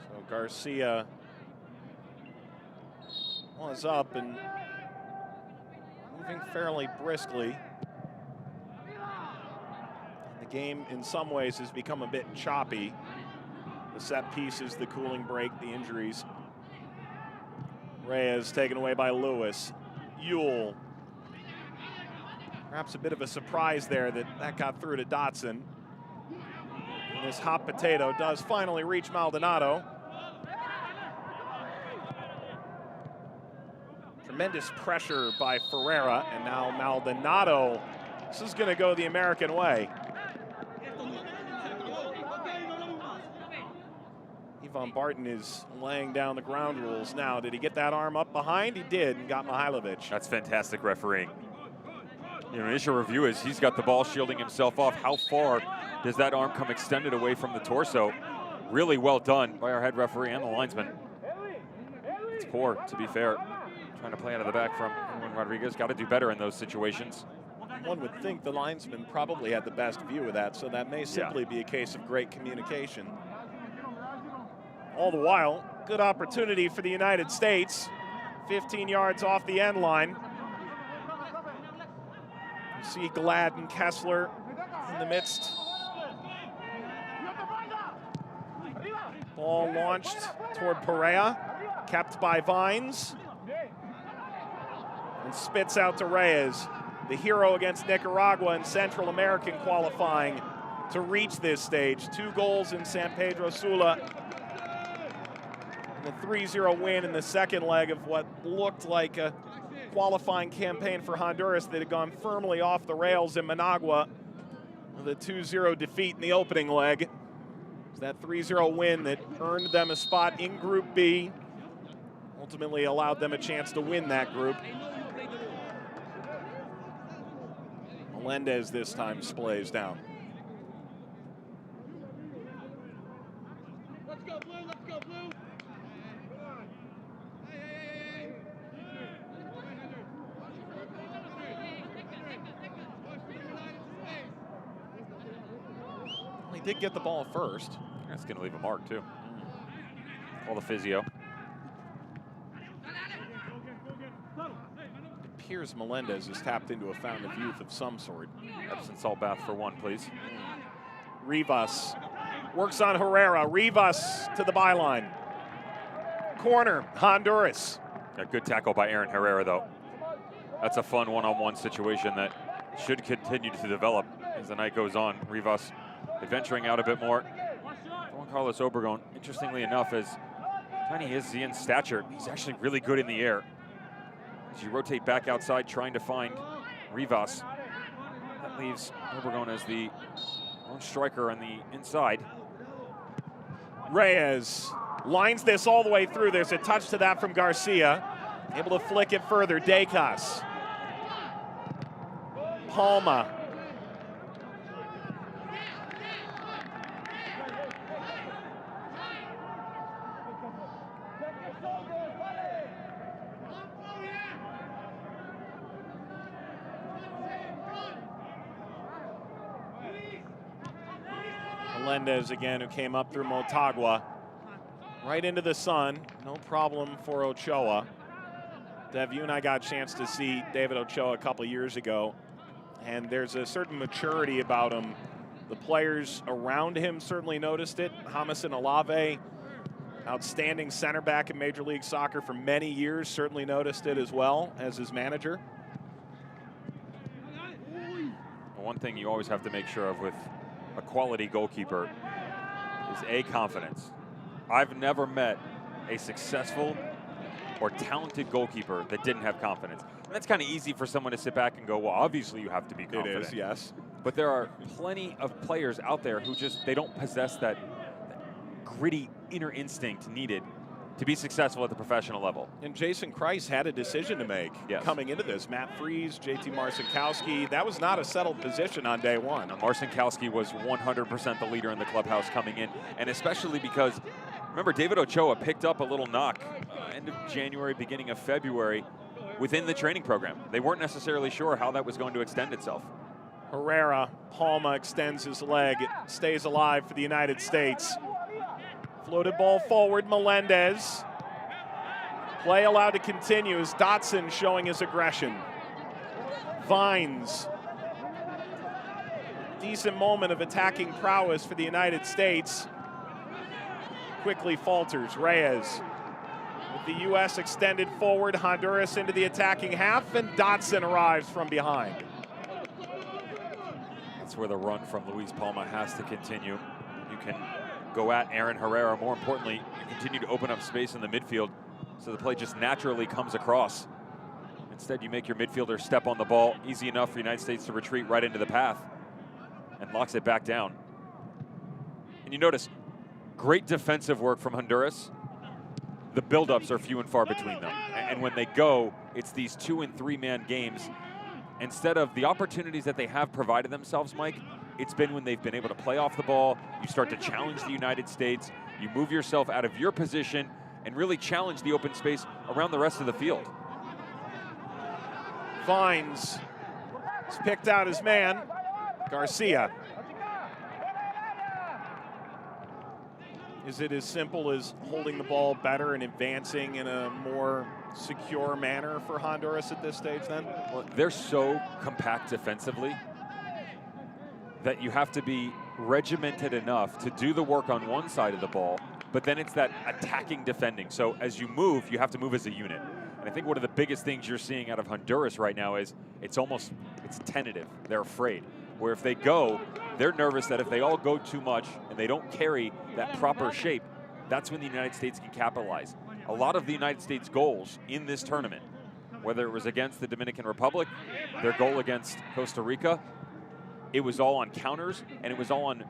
So Garcia was up and moving fairly briskly. The game in some ways has become a bit choppy. The set pieces, the cooling break, the injuries. Reyes taken away by Lewis. Yule. Perhaps a bit of a surprise there that got through to Dotson. And this hot potato does finally reach Maldonado. Tremendous pressure by Ferreira, and now Maldonado. This is going to go the American way. Ivan Barton is laying down the ground rules now. Did he get that arm up behind? He did, and got Mihailovic. That's fantastic refereeing. You know, initial review is he's got the ball shielding himself off. How far does that arm come extended away from the torso? Really well done by our head referee and the linesman. It's poor, to be fair. Trying to play out of the back from Edwin Rodriguez. Got to do better in those situations. One would think the linesman probably had the best view of that, so that may simply be a case of great communication. All the while, Good opportunity for the United States. 15 yards off the end line. You see Glad and Kessler in the midst. Ball launched toward Perea, kept by Vines. And spits out to Reyes, the hero against Nicaragua in Central American qualifying to reach this stage. 2 goals in San Pedro Sula. And a 3-0 win in the second leg of what looked like a qualifying campaign for Honduras that had gone firmly off the rails in Managua with a 2-0 defeat in the opening leg. It's that 3-0 win that earned them a spot in Group B, ultimately allowed them a chance to win that group. Melendez this time splays down. Let's go, Blue. Let's go, Blue. He did get the ball first. That's going to leave a mark, too. Call the physio. It appears Melendez has tapped into a fountain of youth of some sort. Epsom salt bath for 1, please. Rivas works on Herrera. Rivas to the byline. Corner, Honduras. A good tackle by Aaron Herrera, though. That's a fun one-on-one situation that should continue to develop as the night goes on. Rivas venturing out a bit more. Juan Carlos Obregon, interestingly enough, as tiny is he in stature, he's actually really good in the air. As you rotate back outside, trying to find Rivas. That leaves Obregon as the lone striker on the inside. Reyes lines this all the way through. There's a touch to that from Garcia. Able to flick it further. Decas. Palma. Melendez again, who came up through Motagua. Right into the sun, no problem for Ochoa. Dev, you and I got a chance to see David Ochoa a couple years ago, and there's a certain maturity about him. The players around him certainly noticed it. Jamison Olave, outstanding center back in Major League Soccer for many years, certainly noticed it as well as his manager. One thing you always have to make sure of with a quality goalkeeper is confidence. I've never met a successful or talented goalkeeper that didn't have confidence. And that's kind of easy for someone to sit back and go, well, obviously you have to be confident. It is, yes. But there are plenty of players out there who just, they don't possess that gritty inner instinct needed to be successful at the professional level. And Jason Kreis had a decision to make coming into this. Matt Freese, JT Marcinkowski, that was not a settled position on day one. Marcinkowski was 100% the leader in the clubhouse coming in, and especially because, remember, David Ochoa picked up a little knock end of January, beginning of February within the training program. They weren't necessarily sure how that was going to extend itself. Herrera, Palma extends his leg, stays alive for the United States. Floated ball forward, Melendez. Play allowed to continue as Dotson showing his aggression. Vines. Decent moment of attacking prowess for the United States. Quickly falters. Reyes. With the U.S. extended forward, Honduras into the attacking half, and Dotson arrives from behind. That's where the run from Luis Palma has to continue. You can go at Aaron Herrera. More importantly, you continue to open up space in the midfield so the play just naturally comes across. Instead, you make your midfielder step on the ball. Easy enough for the United States to retreat right into the path and locks it back down. And you notice, great defensive work from Honduras. The buildups are few and far between them. And when they go, it's these 2- and 3-man games. Instead of the opportunities that they have provided themselves, Mike, it's been when they've been able to play off the ball, you start to challenge the United States, you move yourself out of your position and really challenge the open space around the rest of the field. Vines has picked out his man, Garcia. Is it as simple as holding the ball better and advancing in a more secure manner for Honduras at this stage then? Well, they're so compact defensively that you have to be regimented enough to do the work on one side of the ball, but then it's that attacking defending. So as you move, you have to move as a unit. And I think one of the biggest things you're seeing out of Honduras right now is it's tentative. They're afraid. Where if they go, they're nervous that if they all go too much and they don't carry that proper shape, that's when the United States can capitalize. A lot of the United States goals in this tournament, whether it was against the Dominican Republic, their goal against Costa Rica, it was all on counters and it was all on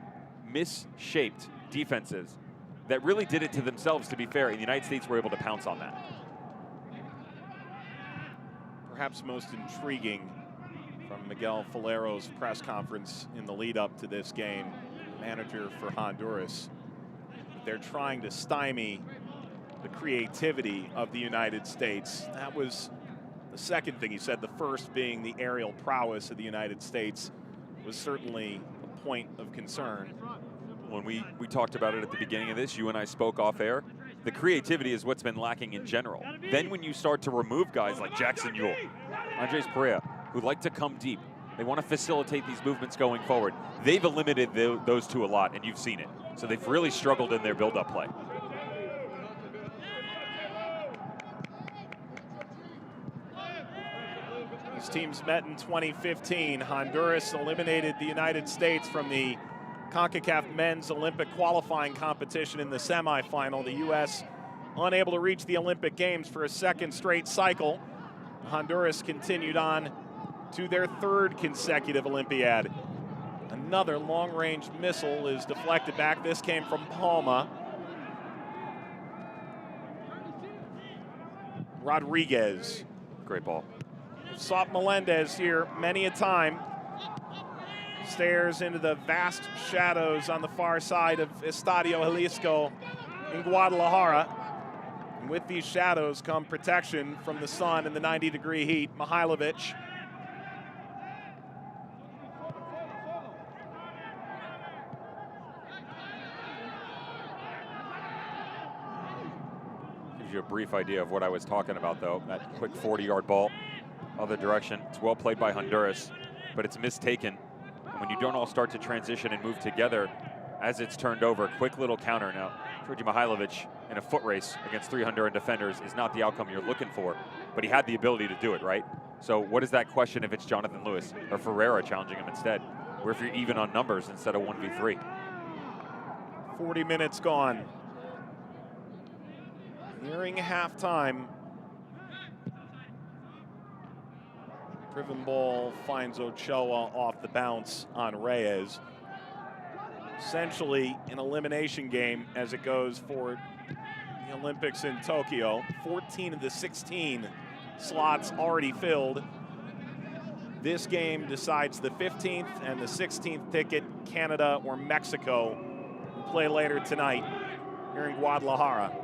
misshaped defenses that really did it to themselves, to be fair, and the United States were able to pounce on that. Perhaps most intriguing from Miguel Falero's press conference in the lead up to this game, manager for Honduras, they're trying to stymie the creativity of the United States. That was the second thing he said, the first being the aerial prowess of the United States was certainly a point of concern. When we talked about it at the beginning of this, you and I spoke off air, the creativity is what's been lacking in general. Then when you start to remove guys like Jackson Ewell, Andres Perea, who like to come deep, they want to facilitate these movements going forward. They've eliminated those two a lot, and you've seen it. So they've really struggled in their build-up play. These teams met in 2015. Honduras eliminated the United States from the Concacaf men's Olympic qualifying competition in the semifinal. The U.S. unable to reach the Olympic Games for a second straight cycle. Honduras continued on to their third consecutive Olympiad. Another long-range missile is deflected back. This came from Palma. Rodriguez. Great ball. Sought Melendez here many a time. Stares into the vast shadows on the far side of Estadio Jalisco in Guadalajara. And with these shadows come protection from the sun and the 90-degree heat. Mihailovic. Gives you a brief idea of what I was talking about, though. That quick 40-yard ball, other direction. It's well played by Honduras, but it's mistaken. And when you don't all start to transition and move together as it's turned over, quick little counter. Now, Georgi Mihailovic in a foot race against 3 Honduran defenders is not the outcome you're looking for, but he had the ability to do it, right? So what is that question if it's Jonathan Lewis or Ferreira challenging him instead? Or if you're even on numbers instead of 1v3? 40 minutes gone. Nearing halftime. Driven ball finds Ochoa off the bounce on Reyes. Essentially an elimination game as it goes for the Olympics in Tokyo. 14 of the 16 slots already filled. This game decides the 15th and the 16th ticket. Canada or Mexico will play later tonight here in Guadalajara.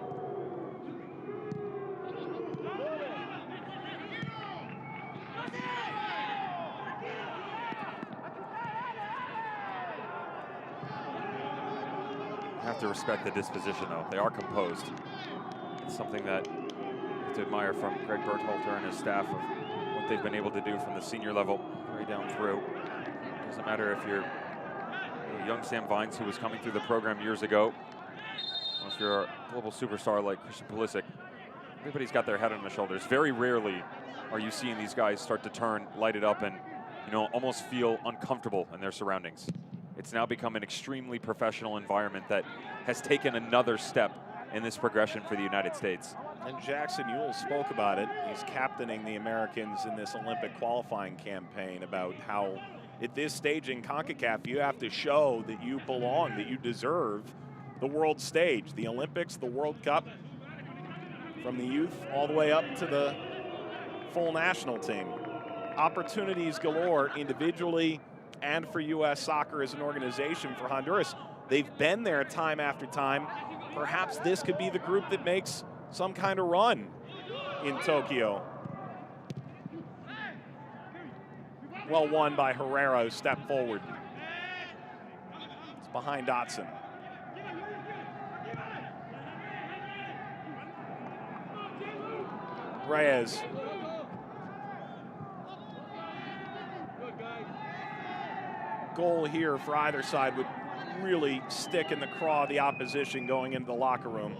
Have to respect the disposition, though. They are composed. It's something that you have to admire from Greg Bertholter and his staff of what they've been able to do from the senior level right down through. It doesn't matter if you're young Sam Vines, who was coming through the program years ago, or if you're a global superstar like Christian Pulisic. Everybody's got their head on their shoulders. Very rarely are you seeing these guys start to turn, light it up, and almost feel uncomfortable in their surroundings. It's now become an extremely professional environment that has taken another step in this progression for the United States. And Jackson Ewell spoke about it. He's captaining the Americans in this Olympic qualifying campaign, about how at this stage in CONCACAF, you have to show that you belong, that you deserve the world stage, the Olympics, the World Cup, from the youth all the way up to the full national team. Opportunities galore individually and for U.S. soccer as an organization. For Honduras, they've been there time after time. Perhaps this could be the group that makes some kind of run in Tokyo. Well won by Herrera, who stepped forward. It's behind Dotson. Reyes. Goal here for either side would really stick in the craw of the opposition going into the locker room.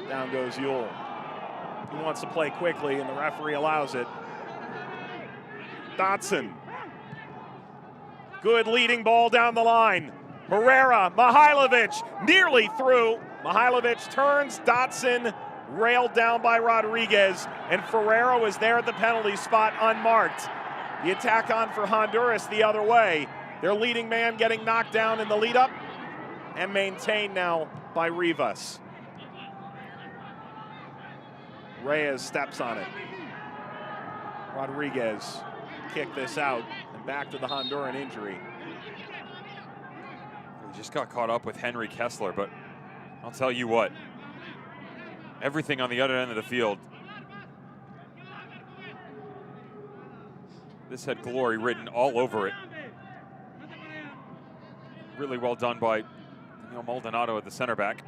Down goes Yule. He wants to play quickly, and the referee allows it. Dotson. Good leading ball down the line. Herrera, Mihailovic, nearly through. Mihailovic turns, Dotson railed down by Rodriguez, and Ferreira was there at the penalty spot unmarked. The attack on for Honduras the other way. Their leading man getting knocked down in the lead up and maintained now by Rivas. Reyes steps on it. Rodriguez kicked this out and back to the Honduran injury. He just got caught up with Henry Kessler, but I'll tell you what, everything on the other end of the field, this had glory written all over it. Really well done by Daniel Maldonado at the center back.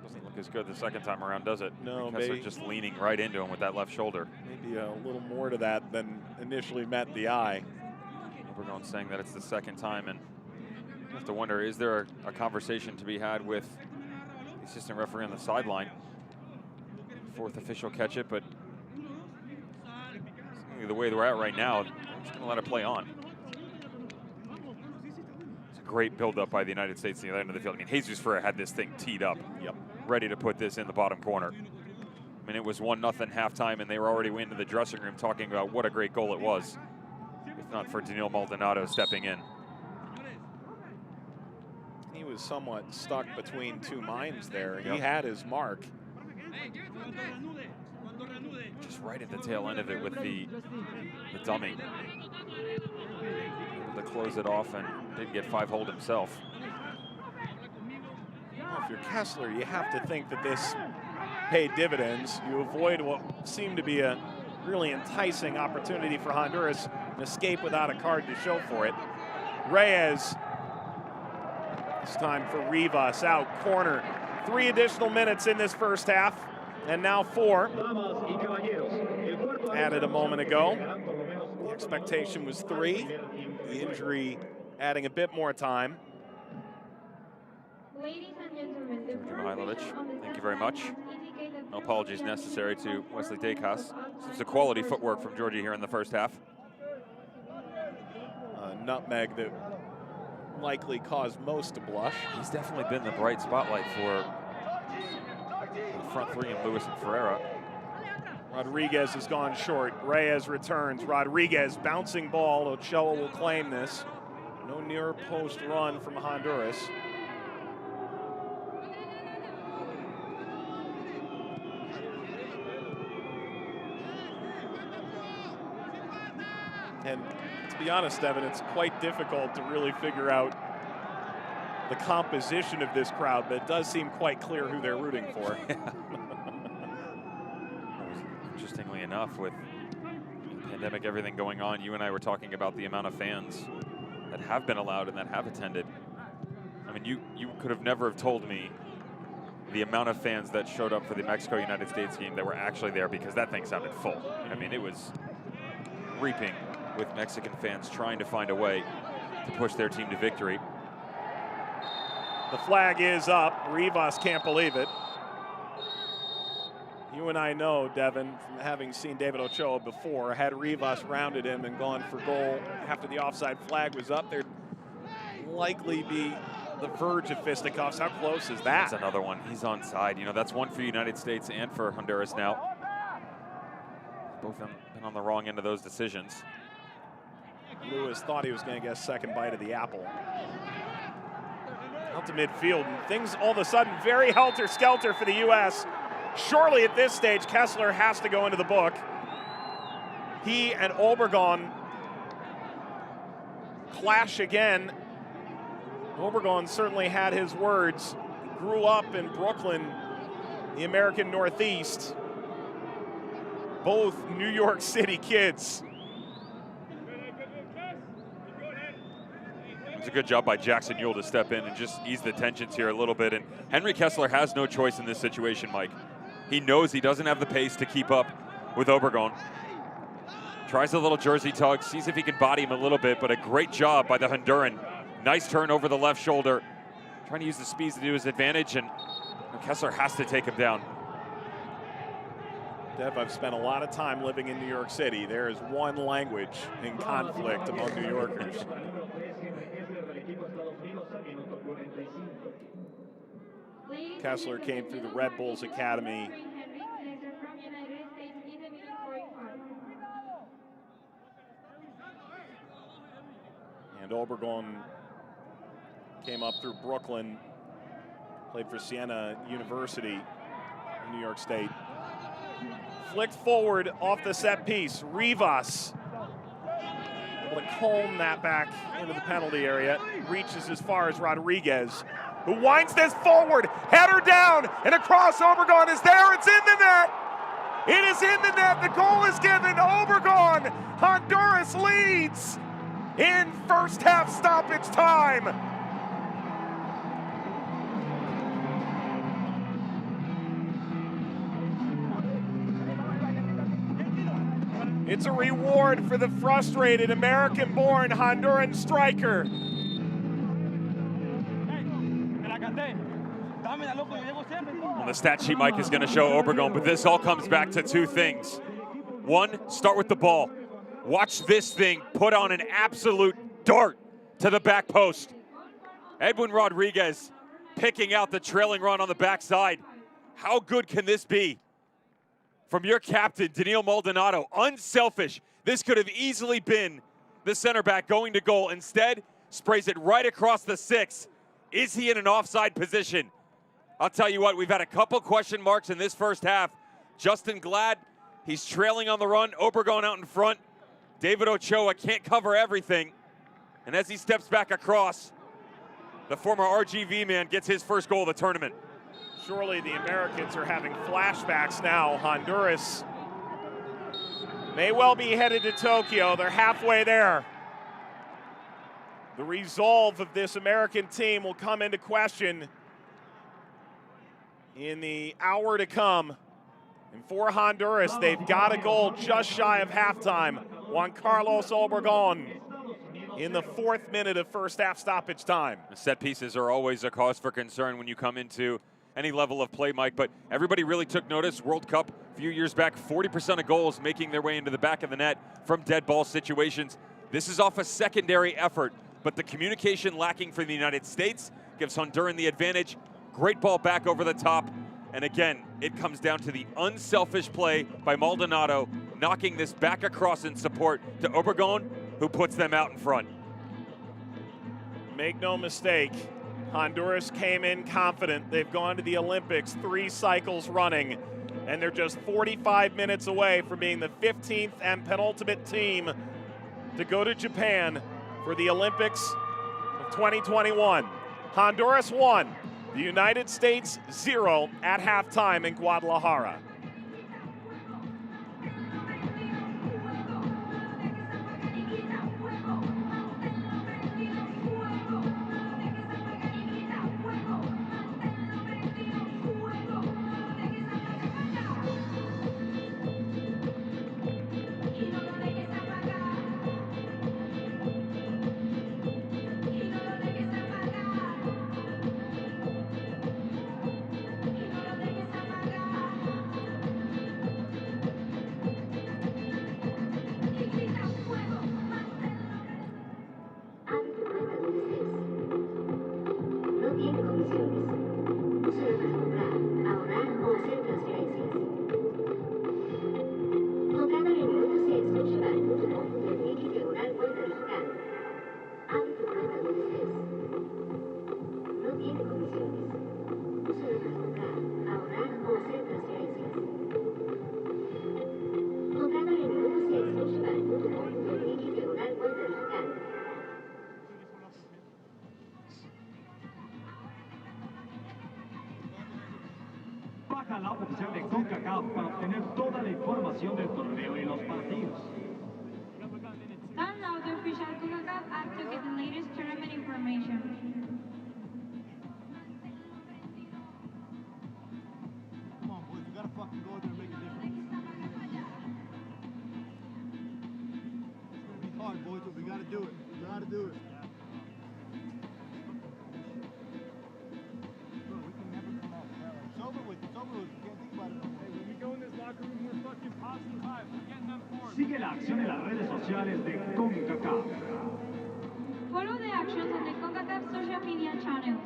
Doesn't look as good the second time around, does it? No, Kessler just leaning right into him with that left shoulder. Maybe a little more to that than initially met the eye. We're going saying that it's the second time, and you have to wonder, is there a conversation to be had with the assistant referee on the sideline? Fourth official catch it, but the way we're at right now, I'm just going to let it play on. It's a great build-up by the United States at the other end of the field. I mean, Jesus Ferreira had this thing teed up, ready to put this in the bottom corner. I mean, it was 1-0 halftime, and they were already into the dressing room talking about what a great goal it was, if not for Daniel Maldonado stepping in. He was somewhat stuck between two minds there. He had his mark. Just right at the tail end of it with the dummy. Able to close it off and didn't get 5-hold himself. Well, if you're Kessler, you have to think that this paid dividends. You avoid what seemed to be a really enticing opportunity for Honduras, an escape without a card to show for it. Reyes, it's time for Rivas out, corner. 3 additional minutes in this first half, and now 4. Added a moment ago. The expectation was 3. The injury adding a bit more time. Mihailovic, thank you very much. No apologies necessary to Wesley Dacos. It's a quality footwork from Georgia here in the first half. Nutmeg that likely caused most to blush. He's definitely been the bright spotlight for the front three in Lewis and Ferreira. Rodriguez has gone short. Reyes returns. Rodriguez bouncing ball. Ochoa will claim this. No near post run from Honduras. And to be honest, Evan, it's quite difficult to really figure out the composition of this crowd, but it does seem quite clear who they're rooting for. Interestingly enough, with the pandemic, everything going on, you and I were talking about the amount of fans that have been allowed and that have attended. I mean, you could have never have told me the amount of fans that showed up for the Mexico-United States game that were actually there, because that thing sounded full. I mean, it was reaping with Mexican fans trying to find a way to push their team to victory. The flag is up. Rivas can't believe it. You and I know, Devin, from having seen David Ochoa before, had Rivas rounded him and gone for goal after the offside flag was up, there'd likely be the verge of fisticuffs. How close is that? That's another one. He's onside. You know, that's one for United States and for Honduras now. Both of them been on the wrong end of those decisions. Lewis thought he was going to get a second bite of the apple. Out to midfield, and things all of a sudden very helter-skelter for the U.S. Surely at this stage, Kessler has to go into the book. he and Obregon clash again. Obregon certainly had his words. Grew up in Brooklyn, the American Northeast. Both New York City kids. It's a good job by Jackson Ewell to step in and just ease the tensions here a little bit. And Henry Kessler has no choice in this situation, Mike. He knows he doesn't have the pace to keep up with Obregon. Tries a little jersey tug, sees if he can body him a little bit, but a great job by the Honduran. Nice turn over the left shoulder. Trying to use the speed to do his advantage, and Kessler has to take him down. Dev, I've spent a lot of time living in New York City. There is one language in conflict among New Yorkers. Kessler came through the Red Bulls Academy. And Obregon came up through Brooklyn, played for Siena University in New York State. Flicked forward off the set piece. Rivas able to comb that back into the penalty area. Reaches as far as Rodriguez, who winds this forward. Header down and across. Obregon is there. It's in the net. It is in the net. The goal is given. Obregon. Honduras leads in first half stoppage time. It's a reward for the frustrated American-born Honduran striker. Well, the stat sheet, Mike, is going to show Obregon, but this all comes back to two things. One, start with the ball. Watch this thing put on an absolute dart to the back post. Edwin Rodriguez picking out the trailing run on the backside. How good can this be? From your captain, Daniil Maldonado, unselfish. This could have easily been the center back going to goal. Instead, sprays it right across the 6. Is he in an offside position? I'll tell you what, we've had a couple question marks in this first half. Justin Glad, he's trailing on the run. Obregon out in front. David Ochoa can't cover everything. And as he steps back across, the former RGV man gets his first goal of the tournament. Surely the Americans are having flashbacks now. Honduras may well be headed to Tokyo. They're halfway there. The resolve of this American team will come into question in the hour to come. And for Honduras, they've got a goal just shy of halftime. Juan Carlos Obregon in the 4th minute of first half stoppage time. The set pieces are always a cause for concern when you come into any level of play, Mike, but everybody really took notice. World Cup a few years back, 40% of goals making their way into the back of the net from dead ball situations. This is off a secondary effort, but the communication lacking for the United States gives Honduran the advantage. Great ball back over the top, and again, it comes down to the unselfish play by Maldonado, knocking this back across in support to Obregon, who puts them out in front. Make no mistake, Honduras came in confident. They've gone to the Olympics 3 cycles running, and they're just 45 minutes away from being the 15th and penultimate team to go to Japan for the Olympics of 2021. Honduras 1, the United States 0 at halftime in Guadalajara. Baja la app oficial de Concacaf para obtener toda la información del torneo y los partidos. Download the official Concacaf app to get the latest tournament information. Come on, boys. We gotta fucking go there and make a difference. It's gonna be hard, boys, but we gotta do it. We gotta do it. Bro, we can never come out. It's over with. It's over with. We can't think about it. Hey, when we go in this locker room, we're fucking positive high. We're getting them forward. Sigue la acción en las redes sociales de Concacaf. Follow the actions on the Concacaf social media channels.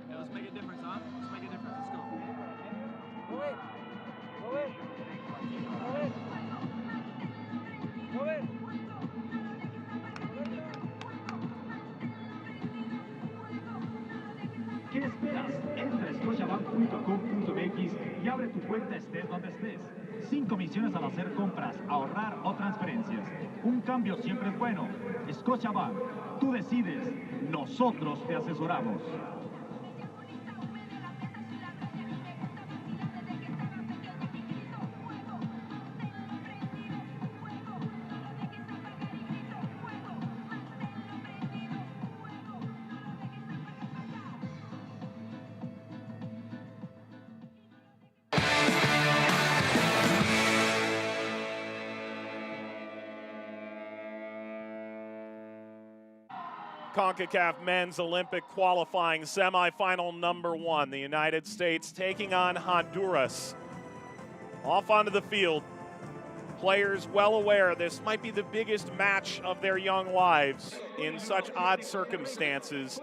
Yeah, let's make a difference, huh? Let's make a difference. Let's go. Go in. Go in. Go in. Go in. ¿Qué esperas? Entra a scotiabank.com.mx y abre tu cuenta estés donde estés. Sin comisiones al hacer compras, ahorrar o transferencias. Un cambio siempre es bueno. Scotiabank, tú decides, nosotros te asesoramos. CONCACAF Men's Olympic Qualifying Semifinal number 1. The United States taking on Honduras. Off onto the field. Players well aware this might be the biggest match of their young lives in such odd circumstances.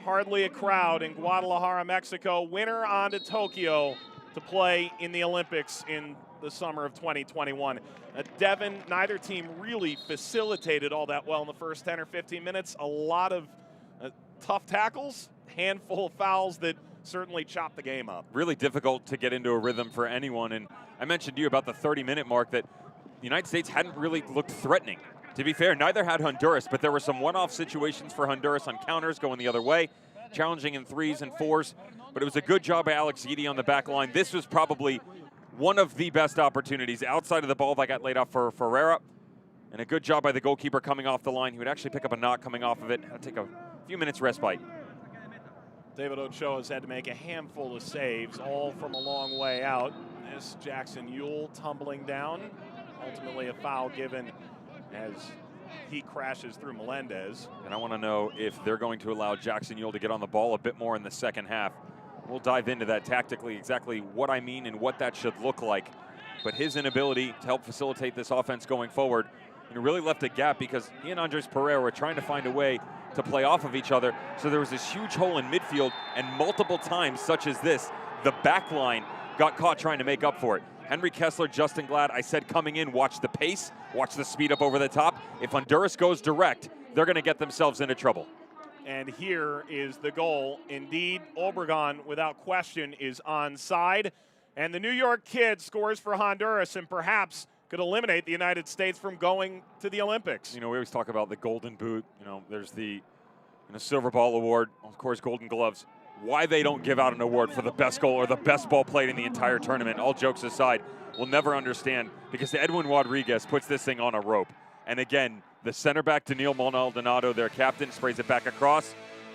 Hardly a crowd in Guadalajara, Mexico. Winner on to Tokyo to play in the Olympics in the summer of 2021. Devin, neither team really facilitated all that well in the first 10 or 15 minutes. A lot of tough tackles, handful of fouls that certainly chopped the game up. Really difficult to get into a rhythm for anyone. And I mentioned to you about the 30-minute mark that the United States hadn't really looked threatening. To be fair, neither had Honduras, but there were some one-off situations for Honduras on counters going the other way, challenging in 3s and 4s. But it was a good job by Alex Yeedy on the back line. This was probably one of the best opportunities outside of the ball that got laid off for Ferreira. And a good job by the goalkeeper coming off the line. He would actually pick up a knock coming off of it. That'd take a few minutes respite. David Ochoa has had to make a handful of saves, all from a long way out. This Jackson Yule tumbling down. Ultimately a foul given as he crashes through Melendez. And I want to know if they're going to allow Jackson Yule to get on the ball a bit more in the second half. We'll dive into that tactically, exactly what I mean and what that should look like. But his inability to help facilitate this offense going forward, really left a gap because he and Andres Pereira were trying to find a way to play off of each other. So there was this huge hole in midfield, and multiple times, such as this, the back line got caught trying to make up for it. Henry Kessler, Justin Glad, I said coming in, watch the pace, watch the speed up over the top. If Honduras goes direct, they're going to get themselves into trouble. And here is the goal. Indeed, Obregon, without question, is onside. And the New York kid scores for Honduras and perhaps could eliminate the United States from going to the Olympics. We always talk about the Golden Boot. There's the Silver Ball Award, of course, Golden Gloves. Why they don't give out an award for the best goal or the best ball played in the entire tournament, all jokes aside, we'll never understand, because Edwin Rodriguez puts this thing on a rope. And again, the center back, Daniil Maldonado, their captain, sprays it back across.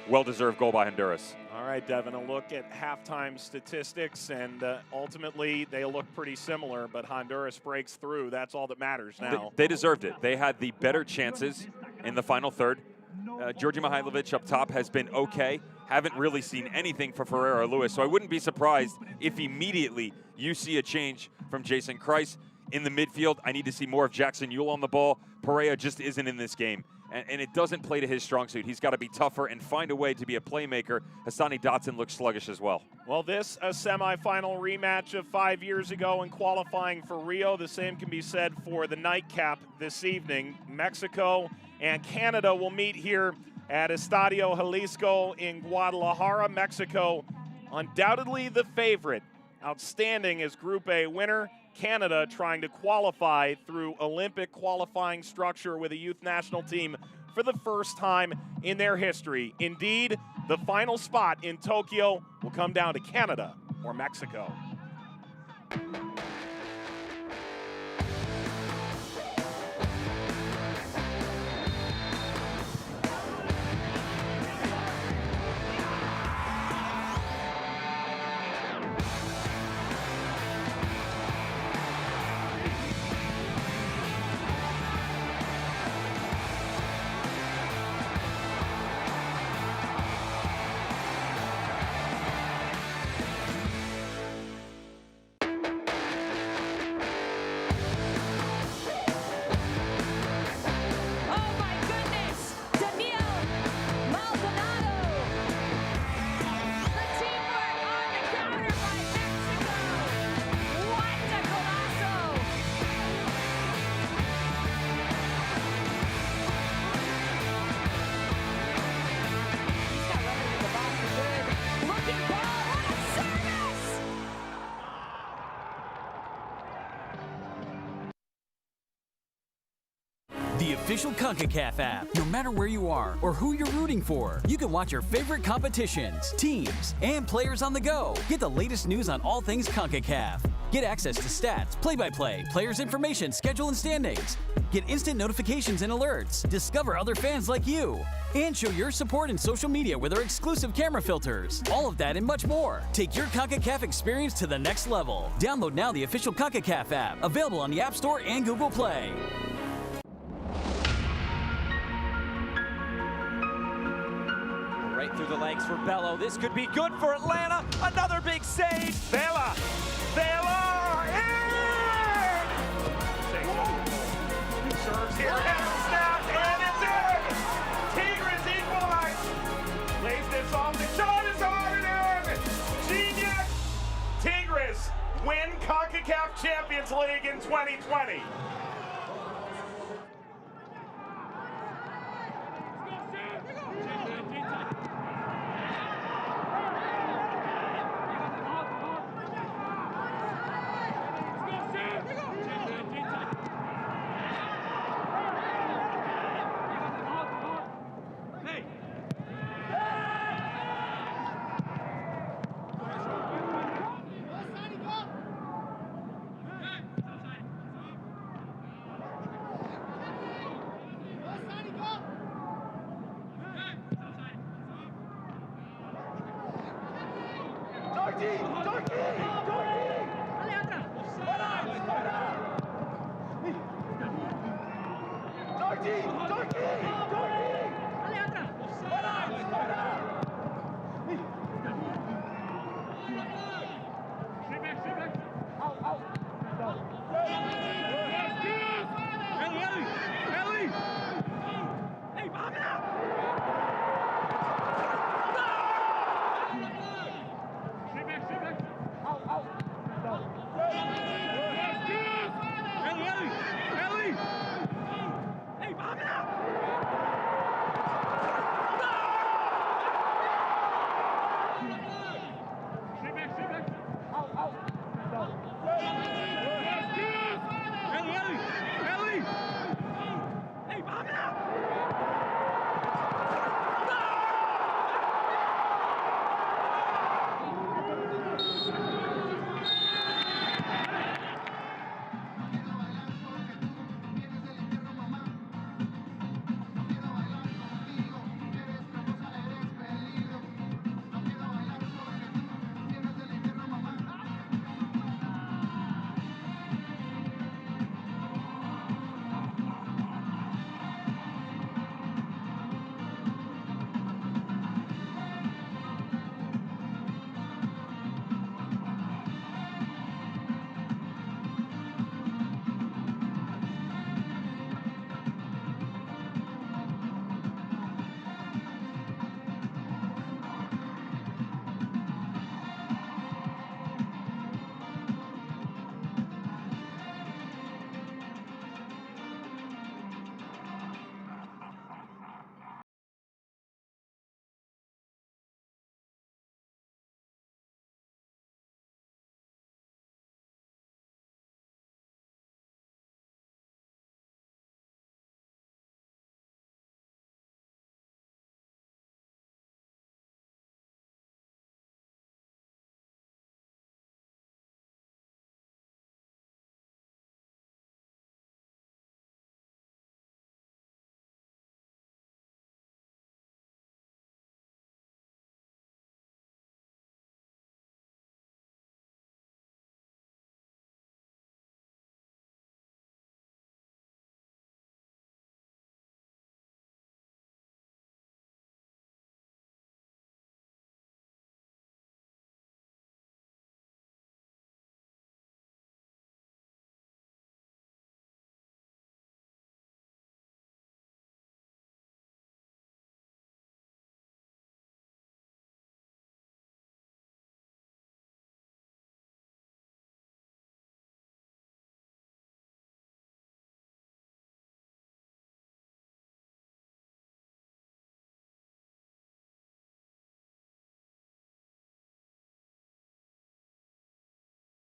Well-deserved goal by Honduras. All right, Devin, a look at halftime statistics, and ultimately they look pretty similar, but Honduras breaks through. That's all that matters now. They deserved it. They had the better chances in the final third. Georgi Mihailovic up top has been okay. Haven't really seen anything for Ferreira Lewis, so I wouldn't be surprised if immediately you see a change from Jason Kreis. In the midfield, I need to see more of Jackson Yule on the ball. Pereira just isn't in this game, and it doesn't play to his strong suit. He's got to be tougher and find a way to be a playmaker. Hassani Dotson looks sluggish as well. Well, this a semifinal rematch of 5 years ago in qualifying for Rio. The same can be said for the nightcap this evening. Mexico and Canada will meet here at Estadio Jalisco in Guadalajara, Mexico. Undoubtedly the favorite. Outstanding as Group A winner. Canada trying to qualify through Olympic qualifying structure with a youth national team for the first time in their history. Indeed, the final spot in Tokyo will come down to Canada or Mexico. The official Concacaf app. No matter where you are or who you're rooting for, you can watch your favorite competitions, teams, and players on the go. Get the latest news on all things Concacaf. Get access to stats, play-by-play, players' information, schedule, and standings. Get instant notifications and alerts. Discover other fans like you. And show your support in social media with our exclusive camera filters. All of that and much more. Take your Concacaf experience to the next level. Download now the official Concacaf app. Available on the App Store and Google Play. Right through the legs for Bello. This could be good for Atlanta. Another big save. Vela! Vela! In! Serves here and snap, and it's in! Tigres equalize! Lays this off, the shot is on and in! Genius! Tigres win Concacaf Champions League in 2020.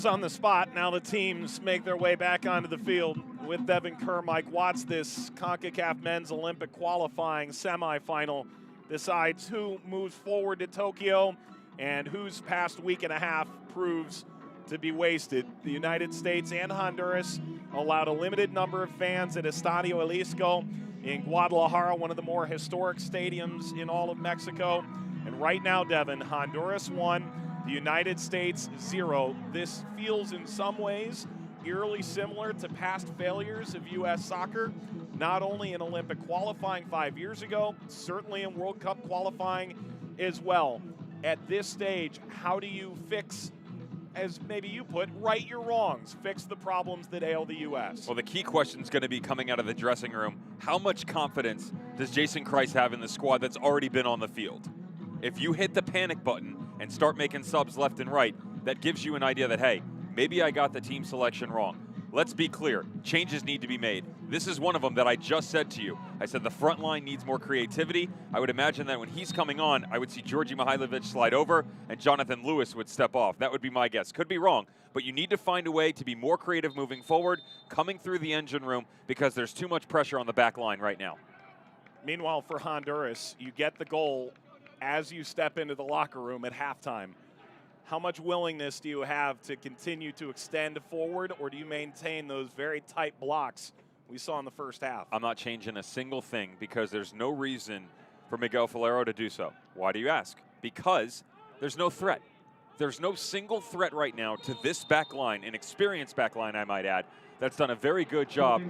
On the spot, now the teams make their way back onto the field with Devin Kerr, Mike Watts. This CONCACAF Men's Olympic qualifying semifinal decides who moves forward to Tokyo and whose past week and a half proves to be wasted. The United States and Honduras allowed a limited number of fans at Estadio Jalisco in Guadalajara, one of the more historic stadiums in all of Mexico. And right now, Devin, Honduras won, the United States 0. This feels in some ways eerily similar to past failures of U.S. soccer, not only in Olympic qualifying 5 years ago, certainly in World Cup qualifying as well. At this stage, how do you fix, as maybe you put, right your wrongs, fix the problems that ail the U.S.? Well, the key question is going to be coming out of the dressing room. How much confidence does Jason Kreis have in the squad that's already been on the field? If you hit the panic button and start making subs left and right, that gives you an idea that, hey, maybe I got the team selection wrong. Let's be clear, changes need to be made. This is one of them that I just said to you. I said the front line needs more creativity. I would imagine that when he's coming on, I would see Georgi Mihailovic slide over and Jonathan Lewis would step off. That would be my guess. Could be wrong, but you need to find a way to be more creative moving forward, coming through the engine room, because there's too much pressure on the back line right now. Meanwhile, for Honduras, you get the goal as you step into the locker room at halftime. How much willingness do you have to continue to extend forward, or do you maintain those very tight blocks we saw in the first half? I'm not changing a single thing because there's no reason for Miguel Falero to do so. Why do you ask? Because there's no threat. There's no single threat right now to this back line, an experienced back line, I might add, that's done a very good job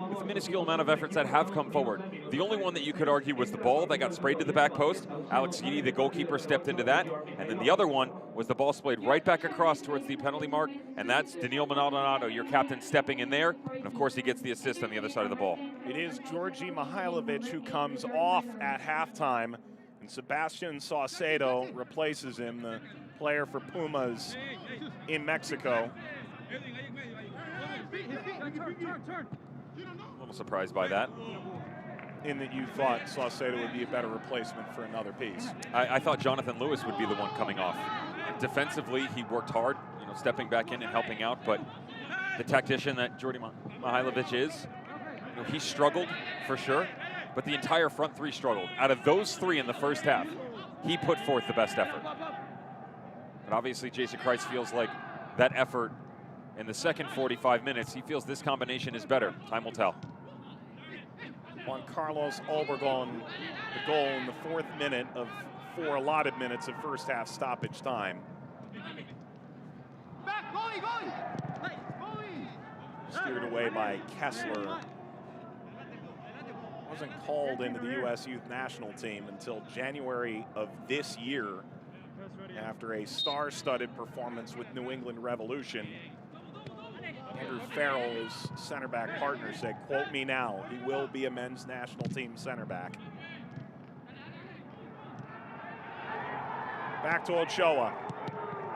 with a minuscule amount of efforts that have come forward. The only one that you could argue was the ball that got sprayed to the back post. Alex Guidi, the goalkeeper, stepped into that. And then the other one was the ball splayed right back across towards the penalty mark. And that's Daniil Maldonado, your captain, stepping in there. And of course, he gets the assist on the other side of the ball. It is Georgi Mihailovic who comes off at halftime. And Sebastian Saucedo replaces him, the player for Pumas in Mexico. A little surprised by that. In that you thought Saucedo would be a better replacement for another piece. I thought Jonathan Lewis would be the one coming off. Defensively, he worked hard, stepping back in and helping out, but the tactician that Georgi Mihailovic is, he struggled for sure, but the entire front three struggled. Out of those three in the first half, he put forth the best effort. But obviously, Jason Kreis feels like that effort in the second 45 minutes, he feels this combination is better. Time will tell. Juan Carlos Obregon, the goal in the 4th minute of 4 allotted minutes of first half stoppage time. Steered away by Kessler. Wasn't called into the U.S. youth national team until January of this year after a star-studded performance with New England Revolution. Andrew Farrell, his center back partner, said, quote me now, he will be a men's national team center back. Back to Ochoa.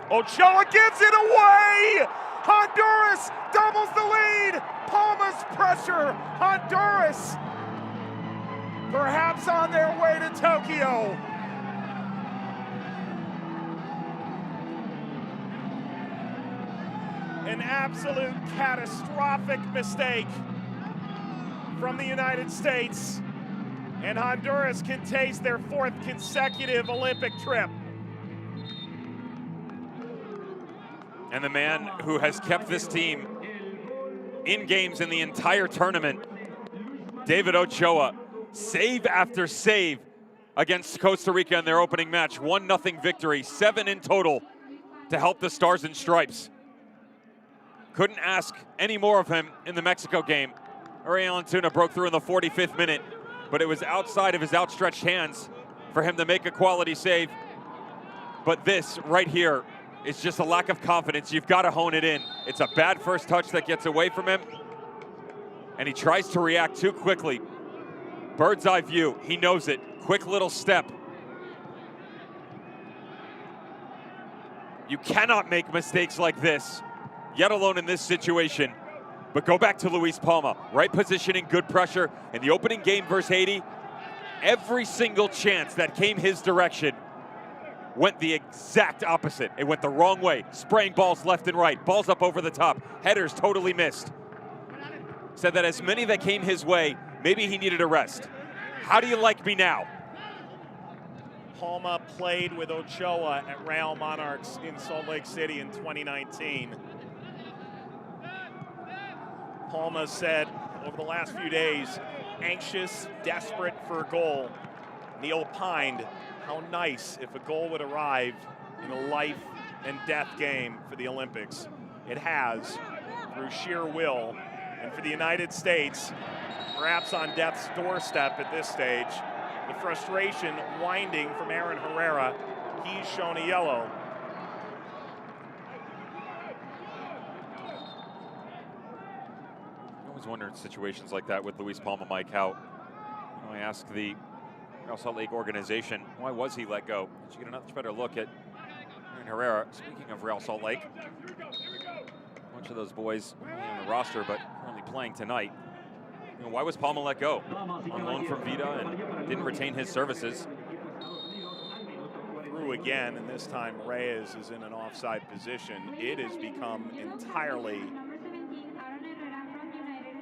Ochoa gives it away! Honduras doubles the lead! Palma's pressure, Honduras perhaps on their way to Tokyo. An absolute catastrophic mistake from the United States, and Honduras can taste their 4th consecutive Olympic trip. And the man who has kept this team in games in the entire tournament, David Ochoa, save after save against Costa Rica in their opening match. 1-0 victory, 7 in total to help the Stars and Stripes. Couldn't ask any more of him in the Mexico game. Ariel Antuna broke through in the 45th minute, but it was outside of his outstretched hands for him to make a quality save. But this right here is just a lack of confidence. You've got to hone it in. It's a bad first touch that gets away from him, and he tries to react too quickly. Bird's eye view, he knows it. Quick little step. You cannot make mistakes like this, yet alone in this situation. But go back to Luis Palma. Right positioning, good pressure. In the opening game versus Haiti, every single chance that came his direction, went the exact opposite. It went the wrong way, spraying balls left and right, balls up over the top, headers totally missed. Said that as many that came his way, maybe he needed a rest. How do you like me now? Palma played with Ochoa at Real Monarchs in Salt Lake City in 2019. Palma said over the last few days, anxious, desperate for a goal. And he opined how nice if a goal would arrive in a life and death game for the Olympics. It has, through sheer will, and for the United States, perhaps on death's doorstep at this stage. The frustration winding from Aaron Herrera. He's shown a yellow. I always wonder in situations like that with Luis Palma, Mike, how I ask the Real Salt Lake organization, why was he let go? You get a much better look at Aaron Herrera. Speaking of Real Salt Lake, a bunch of those boys only on the roster, but currently playing tonight. Why was Palma let go? On loan from Vida and didn't retain his services. Through again, and this time Reyes is in an offside position. It has become entirely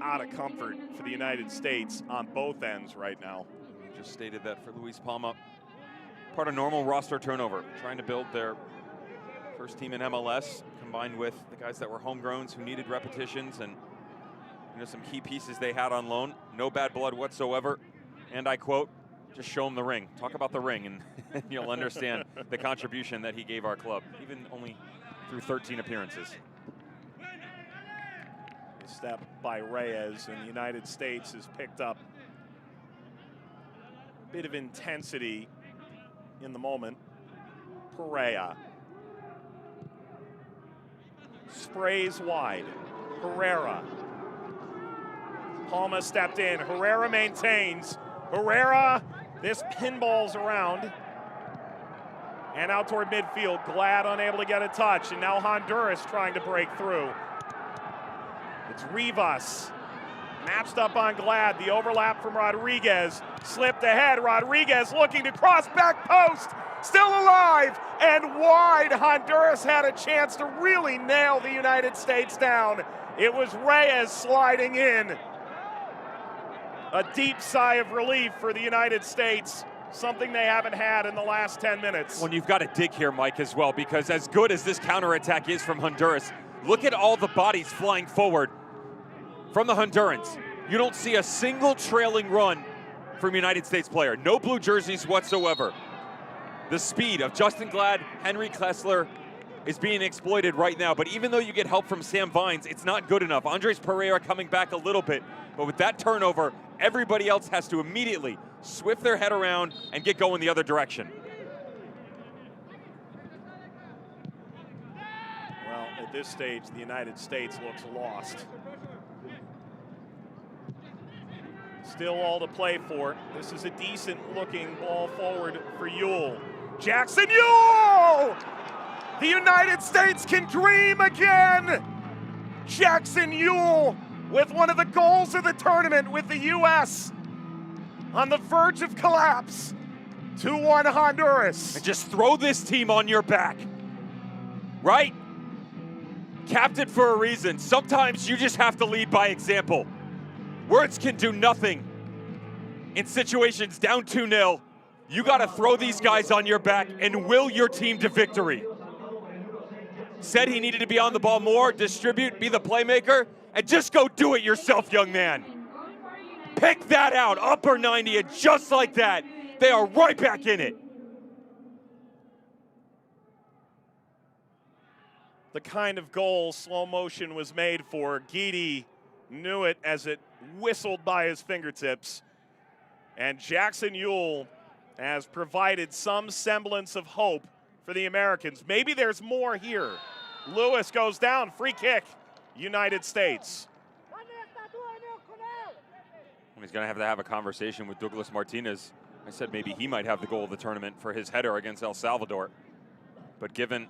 out of comfort for the United States on both ends right now. We just stated that for Luis Palma. Part of normal roster turnover, trying to build their first team in MLS, combined with the guys that were homegrowns who needed repetitions and some key pieces they had on loan. No bad blood whatsoever. And I quote, just show him the ring. Talk about the ring and you'll understand the contribution that he gave our club, even only through 13 appearances. A step by Reyes, and the United States has picked up a bit of intensity in the moment. Perea sprays wide. Herrera. Palma stepped in. Herrera maintains. Herrera, this pinballs around. And out toward midfield. Glad unable to get a touch. And now Honduras trying to break through. It's Rivas. Matched up on Glad. The overlap from Rodriguez. Slipped ahead. Rodriguez looking to cross back post. Still alive and wide. Honduras had a chance to really nail the United States down. It was Reyes sliding in. A deep sigh of relief for the United States, something they haven't had in the last 10 minutes. Well, you've got to dig here, Mike, as well, because as good as this counterattack is from Honduras, look at all the bodies flying forward from the Hondurans. You don't see a single trailing run from United States player. No blue jerseys whatsoever. The speed of Justin Glad, Henry Kessler is being exploited right now, but even though you get help from Sam Vines, it's not good enough. Andres Pereira coming back a little bit, but with that turnover, everybody else has to immediately swift their head around and get going the other direction. Well, at this stage, the United States looks lost. Still all to play for. This is a decent looking ball forward for Yule. Jackson Yule! The United States can dream again! Jackson Yule with one of the goals of the tournament with the U.S. on the verge of collapse. 2-1 Honduras. And just throw this team on your back, right? Captain for a reason. Sometimes you just have to lead by example. Words can do nothing. In situations down 2-0, you got to throw these guys on your back and will your team to victory. Said he needed to be on the ball more, distribute, be the playmaker, and just go do it yourself, young man. Pick that out, upper 90, and just like that, they are right back in it. The kind of goal slow motion was made for. Guidi knew it as it whistled by his fingertips. And Jackson Yule has provided some semblance of hope for the Americans. Maybe there's more here. Lewis goes down, free kick, United States. He's going to have a conversation with Douglas Martinez. I said maybe he might have the goal of the tournament for his header against El Salvador. But given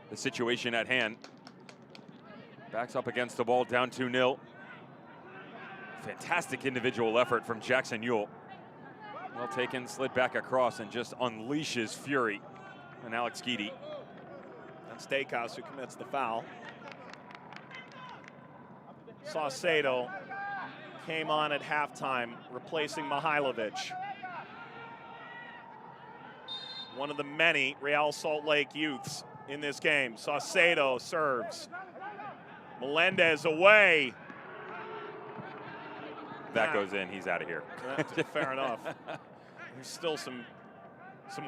the situation at hand, backs up against the ball, down 2-0. Fantastic individual effort from Jackson Yule. Well taken, slid back across and just unleashes fury And Alex Geedy. And Steakhouse who commits the foul. Saucedo came on at halftime, replacing Mihailovic. One of the many Real Salt Lake youths in this game. Saucedo serves. Melendez away. That goes in, he's out of here. Fair enough. There's still some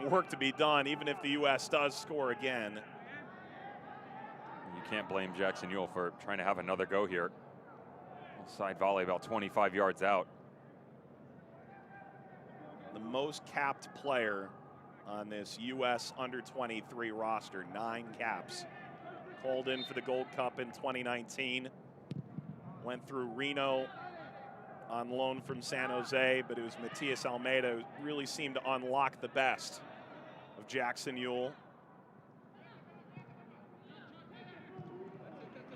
work to be done, even if the U.S. does score again. You can't blame Jackson Ewell for trying to have another go here. Side volley about 25 yards out. The most capped player on this U.S. under-23 roster, 9 caps. Called in for the Gold Cup in 2019. Went through Reno on loan from San Jose, but it was Matias Almeida who really seemed to unlock the best of Jackson Ewell.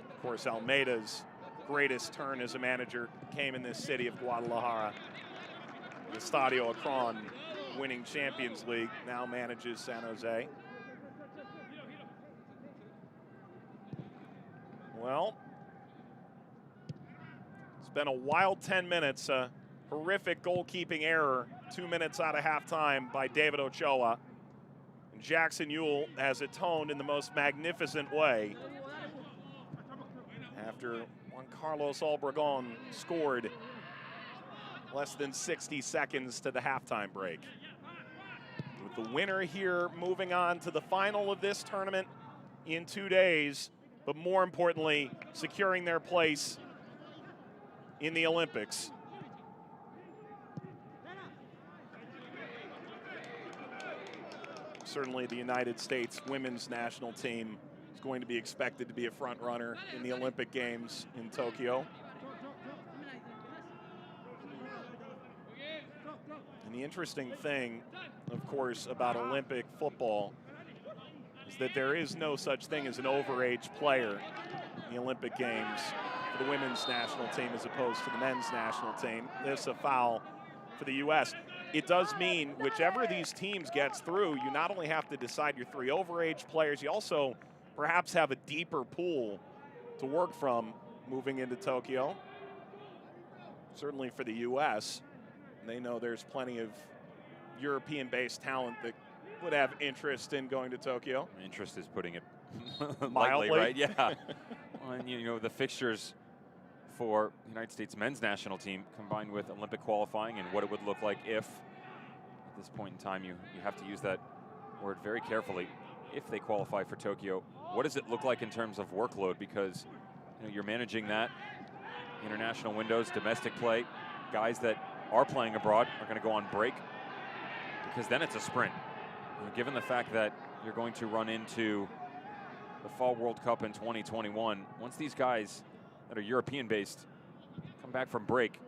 Of course, Almeida's greatest turn as a manager came in this city of Guadalajara. The Estadio Akron, winning Champions League, now manages San Jose. Well, it's been a wild 10 minutes, a horrific goalkeeping error 2 minutes out of halftime by David Ochoa. And Jackson Ewell has atoned in the most magnificent way after Juan Carlos Obregon scored less than 60 seconds to the halftime break. With the winner here moving on to the final of this tournament in 2 days, but more importantly, securing their place in the Olympics. Certainly the United States women's national team is going to be expected to be a front runner in the Olympic Games in Tokyo. And the interesting thing, of course, about Olympic football is that there is no such thing as an overage player in the Olympic Games for the women's national team as opposed to the men's national team. This is a foul for the U.S. It does mean whichever of these teams gets through, you not only have to decide your 3 overage players, you also perhaps have a deeper pool to work from moving into Tokyo. Certainly for the U.S., they know there's plenty of European-based talent that would have interest in going to Tokyo. Interest is putting it mildly, lightly, right? Yeah. Well, and you know, the fixtures for the United States men's national team combined with Olympic qualifying and what it would look like if, at this point in time, you have to use that word very carefully, if they qualify for Tokyo, what does it look like in terms of workload? Because you know, you're managing that, international windows, domestic play, guys that are playing abroad are going to go on break, because then it's a sprint. You know, given the fact that you're going to run into the Fall World Cup in 2021, once these guys that are European-based come back from break,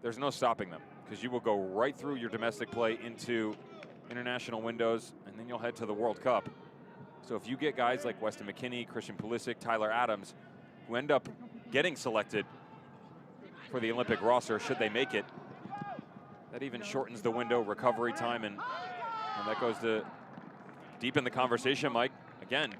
there's no stopping them, because you will go right through your domestic play into international windows, and then you'll head to the World Cup. So if you get guys like Weston McKennie, Christian Pulisic, Tyler Adams, who end up getting selected for the Olympic roster, should they make it, that even shortens the window, recovery time, and that goes to deepen the conversation, Mike. Again,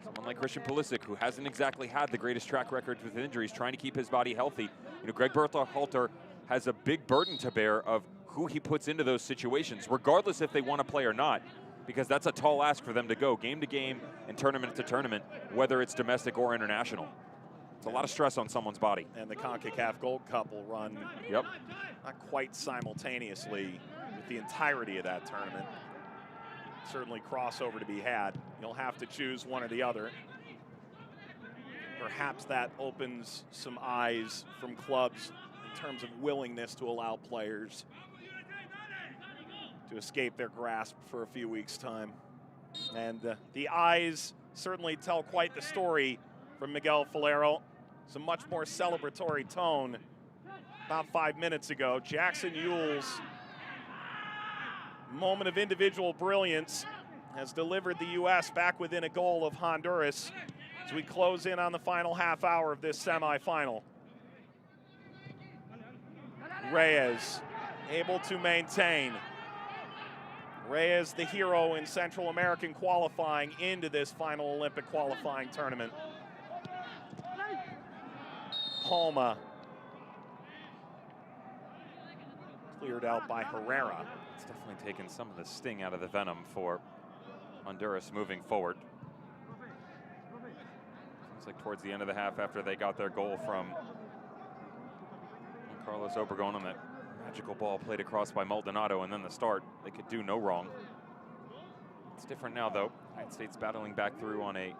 someone like Christian Pulisic, who hasn't exactly had the greatest track record with injuries, trying to keep his body healthy. You know, Greg Berhalter has a big burden to bear of who he puts into those situations, regardless if they want to play or not, because that's a tall ask for them to go game to game and tournament to tournament, whether it's domestic or international. It's a lot of stress on someone's body. And the Concacaf Gold Cup will run not quite simultaneously with the entirety of that tournament. Certainly crossover to be had. You'll have to choose one or the other. Perhaps that opens some eyes from clubs in terms of willingness to allow players to escape their grasp for a few weeks' time. And the eyes certainly tell quite the story from Miguel Falero. Some much more celebratory tone about 5 minutes ago. Jackson Ewell's moment of individual brilliance has delivered the U.S. back within a goal of Honduras as we close in on the final half hour of this semifinal. Reyes able to maintain. Reyes, the hero in Central American qualifying into this final Olympic qualifying tournament. Palma cleared out by Herrera. It's definitely taken some of the sting out of the venom for Honduras moving forward. Seems like towards the end of the half, after they got their goal from Carlos Obregon on that magical ball played across by Maldonado, and then the start, they could do no wrong. It's different now, though. United States battling back through on a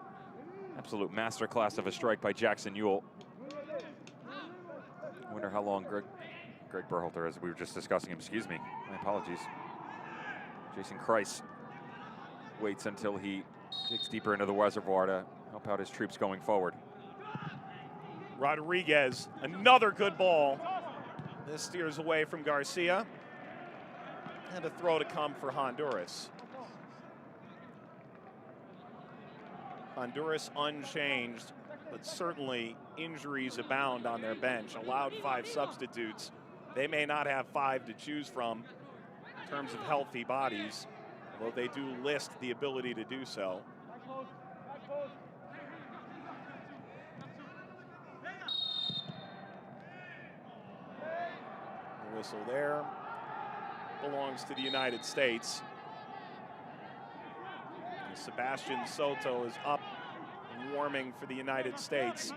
absolute masterclass of a strike by Jackson Ewell. I wonder how long Greg Berhalter, as we were just discussing him, excuse me, my apologies. Jason Kreis waits until he digs deeper into the reservoir to help out his troops going forward. Rodriguez, another good ball. This steers away from Garcia. And a throw to come for Honduras. Honduras unchanged, but certainly injuries abound on their bench. Allowed 5 substitutes. They may not have 5 to choose from in terms of healthy bodies, although they do list the ability to do so. The whistle there belongs to the United States. And Sebastian Soto is up and warming for the United States.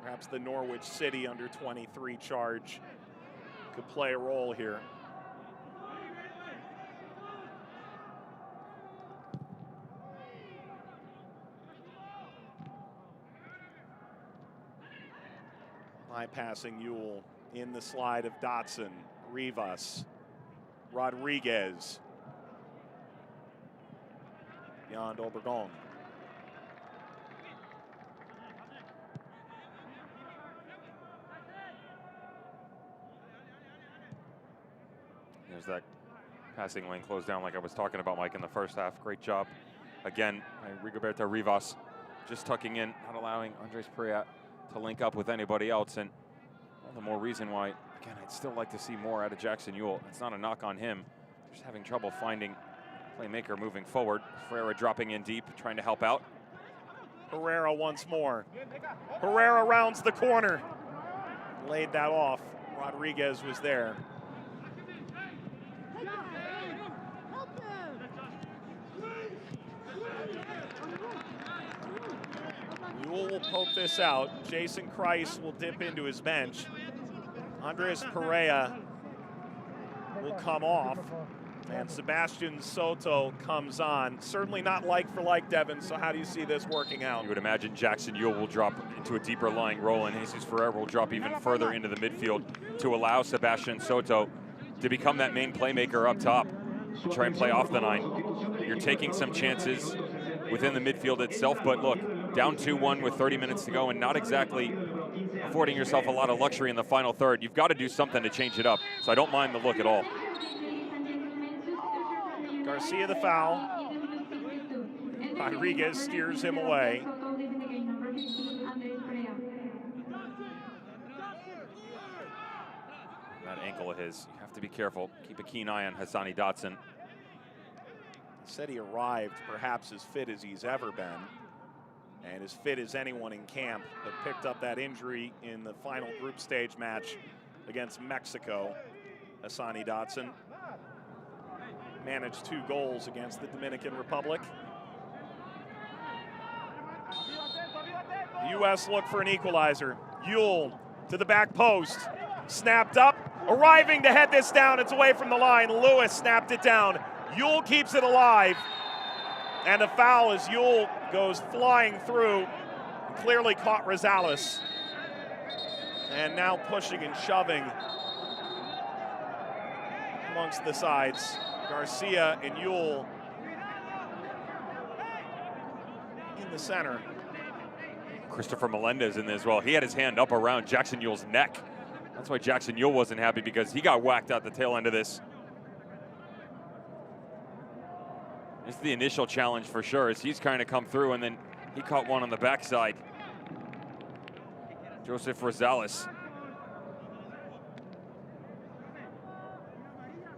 Perhaps the Norwich City under-23 charge could play a role here. Bypassing Ewell in the slide of Dotson, Rivas, Rodriguez, beyond Obregon. There's that passing lane closed down like I was talking about, Mike, in the first half. Great job again by Rigoberto Rivas, just tucking in, not allowing Andres Perea to link up with anybody else. And all the more reason why, again, I'd still like to see more out of Jackson Ewell. It's not a knock on him, just having trouble finding playmaker moving forward. Ferreira dropping in deep, trying to help out. Herrera once more. Herrera rounds the corner. Laid that off. Rodriguez was there. Ewell will poke this out. Jason Kreis will dip into his bench. Andres Perea will come off. And Sebastian Soto comes on. Certainly not like for like, Devin, so how do you see this working out? You would imagine Jackson Ewell will drop into a deeper lying role, and Jesus Ferreira will drop even further into the midfield to allow Sebastian Soto to become that main playmaker up top. Try and play off the 9. You're taking some chances within the midfield itself, but look, down 2-1 with 30 minutes to go and not exactly affording yourself a lot of luxury in the final third. You've got to do something to change it up, so I don't mind the look at all. Garcia the foul. Rodriguez steers him away. That ankle of his, you have to be careful. Keep a keen eye on Hassani Dotson. Said he arrived perhaps as fit as he's ever been, and as fit as anyone in camp, but picked up that injury in the final group stage match against Mexico. Hassani Dotson managed 2 goals against the Dominican Republic. The U.S. look for an equalizer. Ewell to the back post, snapped up, arriving to head this down. It's away from the line. Lewis snapped it down. Ewell keeps it alive, and a foul as Ewell goes flying through, clearly caught Rosales. And now pushing and shoving amongst the sides. Garcia and Ewell in the center. Christopher Melendez in there as well. He had his hand up around Jackson Ewell's neck. That's why Jackson Ewell wasn't happy, because he got whacked out the tail end of this. This is the initial challenge for sure, as he's kind of come through, and then he caught one on the backside. Joseph Rosales.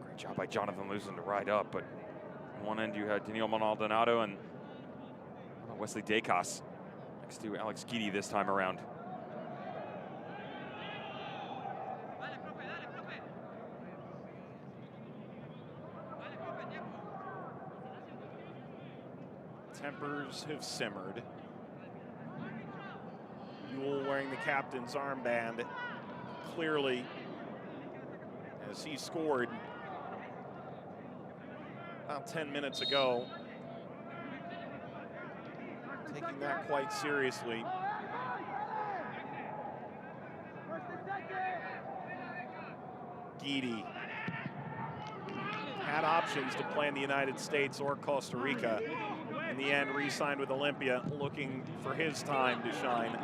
Great job by Jonathan Lewison to ride up, but on one end you had Daniel Maldonado and Wesley Dacos next to Alex Guidi this time around. Tempers have simmered. Yule wearing the captain's armband, clearly, as he scored about 10 minutes ago, taking that quite seriously. Guidi had options to play in the United States or Costa Rica. In the end, re-signed with Olympia, looking for his time to shine.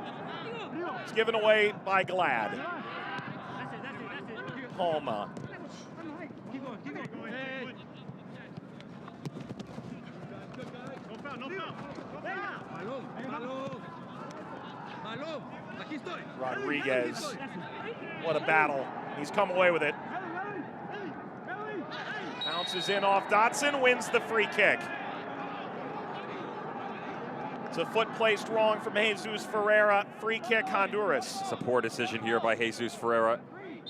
It's given away by Glad. Palma. Rodriguez. What a battle. He's come away with it. Bounces in off Dotson, wins the free kick. It's a foot placed wrong from Jesus Ferreira. Free kick, Honduras. It's a poor decision here by Jesus Ferreira.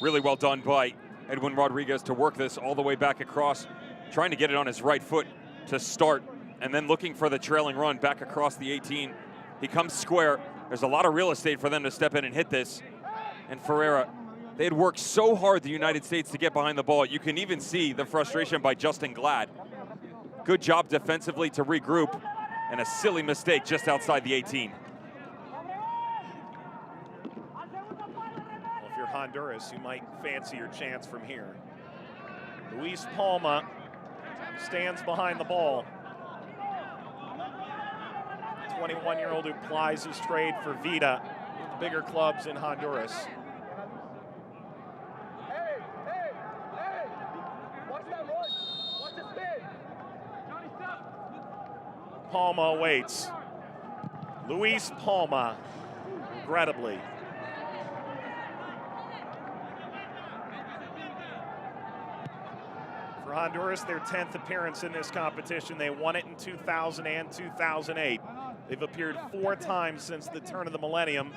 Really well done by Edwin Rodriguez to work this all the way back across, trying to get it on his right foot to start, and then looking for the trailing run back across the 18. He comes square. There's a lot of real estate for them to step in and hit this. And Ferreira, they had worked so hard, the United States, to get behind the ball. You can even see the frustration by Justin Glad. Good job defensively to regroup, and a silly mistake just outside the 18. Well, if you're Honduras, you might fancy your chance from here. Luis Palma stands behind the ball. 21-year-old who plies his trade for Vida, with bigger clubs in Honduras. Palma waits. Luis Palma, regrettably. For Honduras, their 10th appearance in this competition. They won it in 2000 and 2008. They've appeared 4 times since the turn of the millennium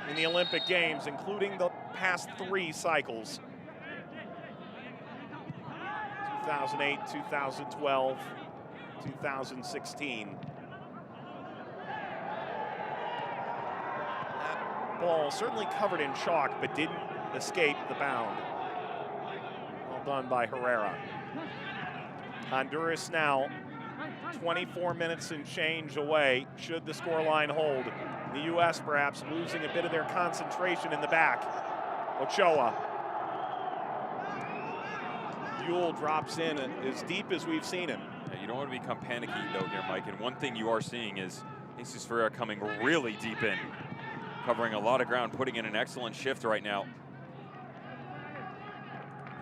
in the Olympic Games, including the past 3 cycles. 2008, 2012, 2016. That ball certainly covered in chalk, but didn't escape the bound. Well done by Herrera. Honduras now 24 minutes and change away, should the scoreline hold. The U.S. perhaps losing a bit of their concentration in the back. Ochoa. Yule drops in as deep as we've seen him. Yeah, you don't want to become panicky though here, Mike, and one thing you are seeing is Jesus Ferreira coming really deep in, covering a lot of ground, putting in an excellent shift right now.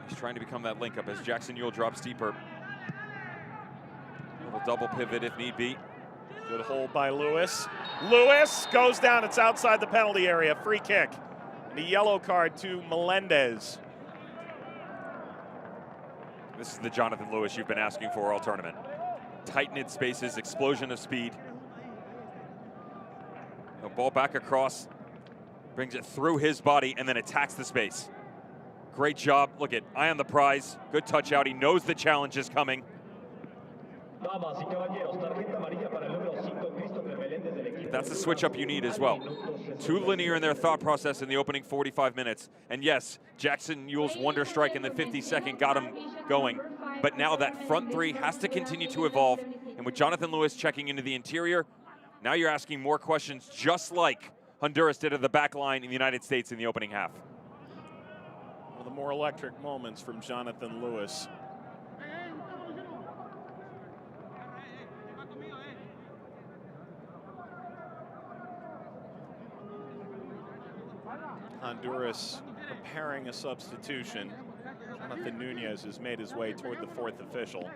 He's trying to become that link up as Jackson Yule drops deeper. A little double pivot if need be. Good hold by Lewis. Lewis goes down, it's outside the penalty area, free kick. And a yellow card to Melendez. This is the Jonathan Lewis you've been asking for all tournament. Tight-knit spaces, explosion of speed. The ball back across, brings it through his body, and then attacks the space. Great job. Look at eye on the prize. Good touch out. He knows the challenge is coming. That's the switch up you need as well. Too linear in their thought process in the opening 45 minutes. And yes, Jackson Yule's wonder strike in the 52nd got him going. But now that front 3 has to continue to evolve. And with Jonathan Lewis checking into the interior, now you're asking more questions, just like Honduras did at the back line in the United States in the opening half. One of the more electric moments from Jonathan Lewis. Honduras preparing a substitution. Jonathan Nunez has made his way toward the 4th official.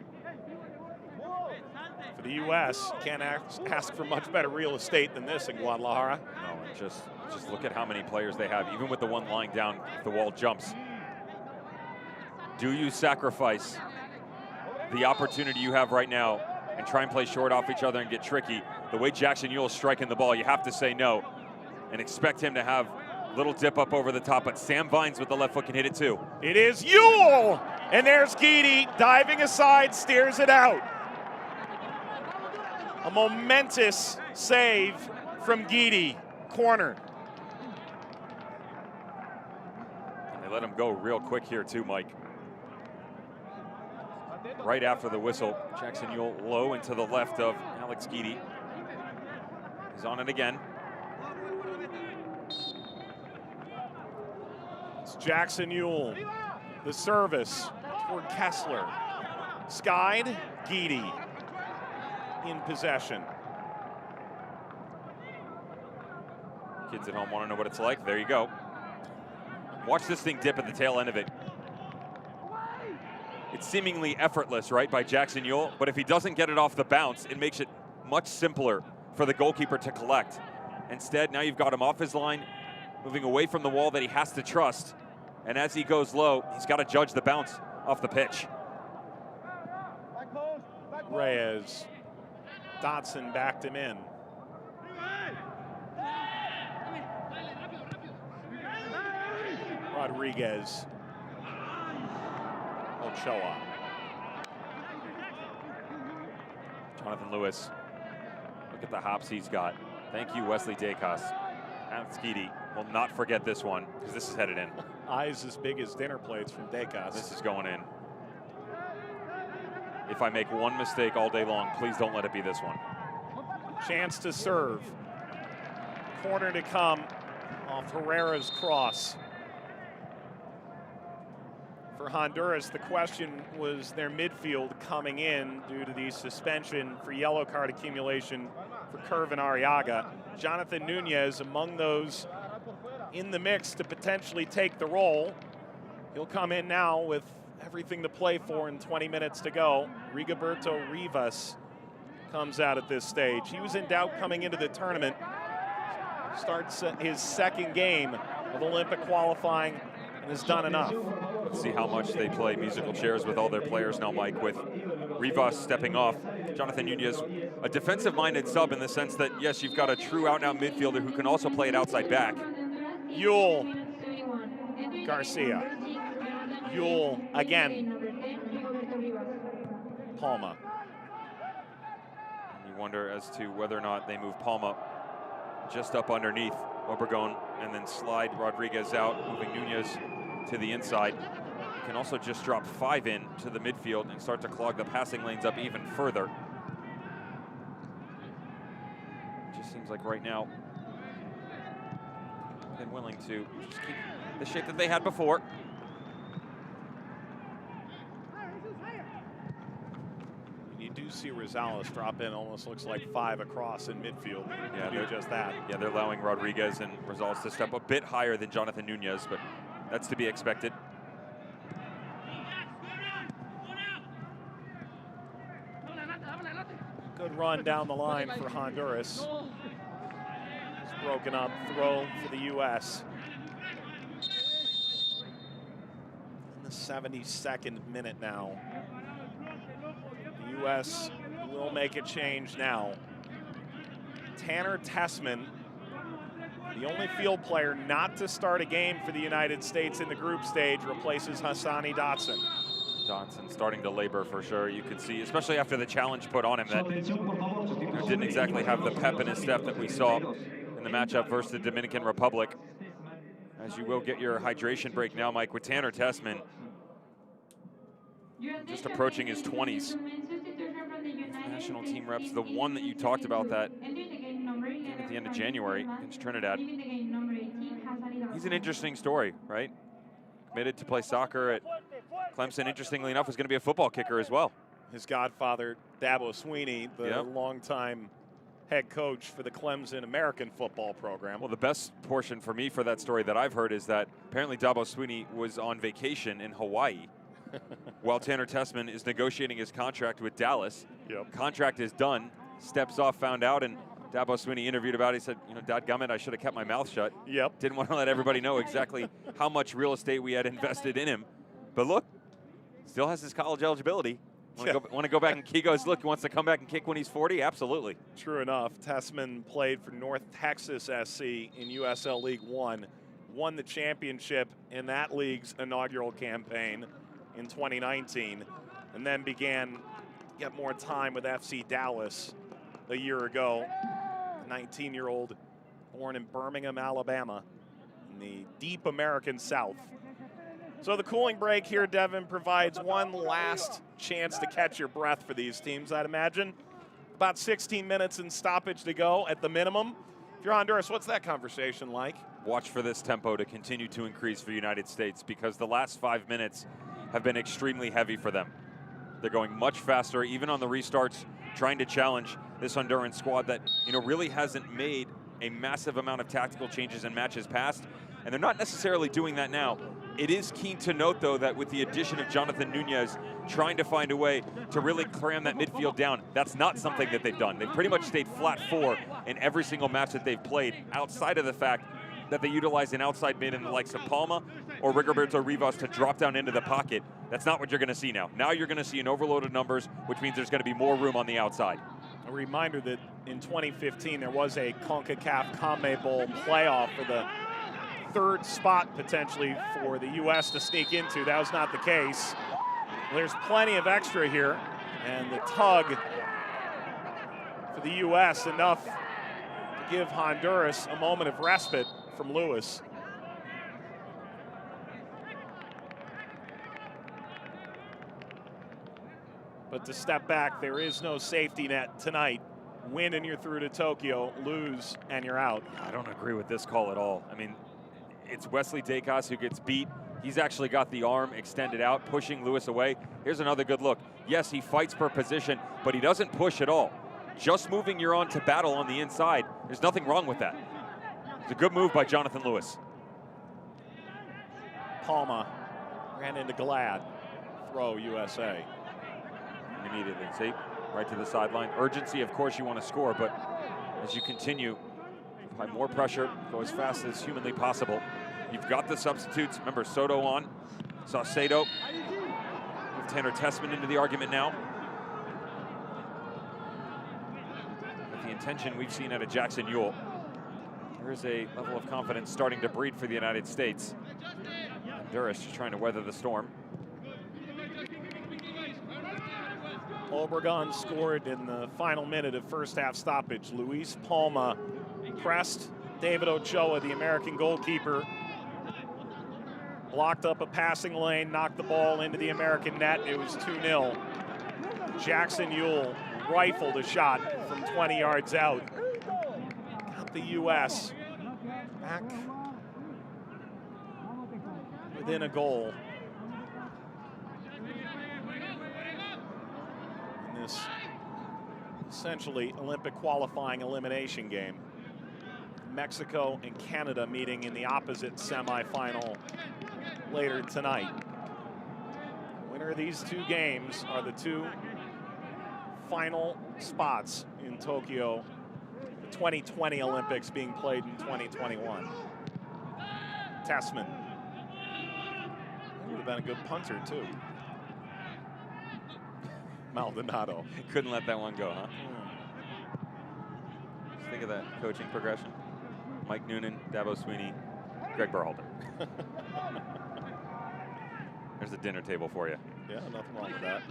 For the U.S., can't ask for much better real estate than this in Guadalajara. No, and just look at how many players they have, even with the one lying down if the wall jumps. Do you sacrifice the opportunity you have right now and try and play short off each other and get tricky? The way Jackson Ewell's striking the ball, you have to say no and expect him to have a little dip up over the top, but Sam Vines with the left foot can hit it too. It is Ewell, and there's Guidi diving aside, steers it out. A momentous save from Guidi, corner. And they let him go real quick here too, Mike. Right after the whistle, Jackson Ewell low into the left of Alex Guidi. He's on it again. It's Jackson Ewell, the service toward Kessler. Skied, Guidi in possession. Kids at home want to know what it's like. There you go. Watch this thing dip at the tail end of it. It's seemingly effortless, right, by Jackson Ewell, but if he doesn't get it off the bounce, it makes it much simpler for the goalkeeper to collect. Instead, now you've got him off his line, moving away from the wall that he has to trust, and as he goes low, he's got to judge the bounce off the pitch. Reyes, Dotson backed him in. Rodriguez. Ochoa. Jonathan Lewis. Look at the hops he's got. Thank you, Wesley Dacos. Alex Guidi will not forget this one because this is headed in. Eyes as big as dinner plates from Dacos. This is going in. If I make one mistake all day long, please don't let it be this one. Chance to serve. Corner to come off Herrera's cross. For Honduras, the question was their midfield coming in due to the suspension for yellow card accumulation for Kervin Arriaga. Jonathan Nunez among those in the mix to potentially take the role. He'll come in now with everything to play for and 20 minutes to go. Rigoberto Rivas comes out at this stage. He was in doubt coming into the tournament. Starts his second game of Olympic qualifying and has done enough. Let's see how much they play musical chairs with all their players now, Mike, with Rivas stepping off. Jonathan Nunez, a defensive-minded sub in the sense that, yes, you've got a true out-and-out midfielder who can also play it outside back. Ewell, Garcia, Ewell again, Palma. You wonder as to whether or not they move Palma just up underneath Obregon and then slide Rodriguez out, moving Nunez to the inside. You can also just drop 5 in to the midfield and start to clog the passing lanes up even further. It just seems like right now they're willing to just keep the shape that they had before. You do see Rosales drop in, almost looks like 5 across in midfield. Yeah, do just that. Yeah, they're allowing Rodriguez and Rosales to step a bit higher than Jonathan Nunez, but that's to be expected. Good run down the line for Honduras. It's broken up, throw for the U.S. In the 72nd minute now. The U.S. will make a change now. Tanner Tessman, the only field player not to start a game for the United States in the group stage, replaces Hassani Dotson. Dotson starting to labor for sure. You could see, especially after the challenge put on him, that didn't exactly have the pep in his step that we saw in the matchup versus the Dominican Republic. As you will get your hydration break now, Mike, with Tanner Tessman just approaching his 20s. National team reps, the one that you talked about that at the end of January against Trinidad. He's an interesting story, right? Committed to play soccer at Clemson. Interestingly enough, is going to be a football kicker as well. His godfather, Dabo Sweeney, the longtime head coach for the Clemson American football program. Well, the best portion for me for that story that I've heard is that apparently Dabo Sweeney was on vacation in Hawaii while Tanner Tessman is negotiating his contract with Dallas. Contract is done, steps off, found out, and Dabo Sweeney interviewed about it. He said, you know, dadgummit, I should have kept my mouth shut. Didn't want to let everybody know exactly how much real estate we had invested in him. But look, Still has his college eligibility. Want to go back and he goes, look, he wants to come back and kick when he's 40? Absolutely. True enough. Tessman played for North Texas SC in USL League One, won the championship in that league's inaugural campaign in 2019, and then began to get more time with FC Dallas a year ago. 19-year-old born in Birmingham, Alabama, in the deep American South. So the cooling break here, Devin, provides one last chance to catch your breath for these teams, I'd imagine. About 16 minutes in stoppage to go at the minimum. If you're Honduras, what's that conversation like? Watch for this tempo to continue to increase for the United States, because the last 5 minutes have been extremely heavy for them. They're going much faster, even on the restarts, trying to challenge this Honduran squad that, really hasn't made a massive amount of tactical changes in matches past, and they're not necessarily doing that now. It is keen to note, though, that with the addition of Jonathan Nunez trying to find a way to really cram that midfield down, that's not something that they've done. They've pretty much stayed flat 4 in every single match that they've played, outside of the fact that they utilize an outside mid in the likes of Palma or Rigoberto Rivas to drop down into the pocket. That's not what you're going to see now. Now you're going to see an overloaded numbers, which means there's going to be more room on the outside. A reminder that in 2015 there was a Concacaf CONMEBOL playoff for the third spot potentially for the U.S. to sneak into. That was not the case. There's plenty of extra here, and the tug for the U.S. enough to give Honduras a moment of respite from Lewis. But to step back, there is no safety net tonight. Win and you're through to Tokyo, lose and you're out. I don't agree with this call at all. I mean, it's Wesley Dacos who gets beat. He's actually got the arm extended out, pushing Lewis away. Here's another good look. Yes, he fights for position, but he doesn't push at all. Just moving your on to battle on the inside, there's nothing wrong with that. It's a good move by Jonathan Lewis. Palma ran into Glad. Throw USA. Immediately, see? Right to the sideline. Urgency, of course, you want to score, but as you continue, apply more pressure, go as fast as humanly possible. You've got the substitutes. Remember, Soto on, Saucedo. Move Tanner Tessman into the argument now. With the intention we've seen out of Jackson Ewell, there is a level of confidence starting to breed for the United States. Honduras just trying to weather the storm. Obregon scored in the final minute of first half stoppage. Luis Palma pressed David Ochoa, the American goalkeeper, blocked up a passing lane, knocked the ball into the American net. It was 2-0. Jackson Ewell rifled a shot from 20 yards out. Got the U.S. back within a goal. In this essentially Olympic qualifying elimination game. Mexico and Canada meeting in the opposite semifinal later tonight. Winner of these two games are the two final spots in Tokyo, the 2020 Olympics being played in 2021. Tessman. Would have been a good punter too. Maldonado. Couldn't let that one go, huh? Just think of that coaching progression. Mike Noonan, Dabo Sweeney, Greg Berhalter. There's a dinner table for you. Yeah, nothing wrong with that.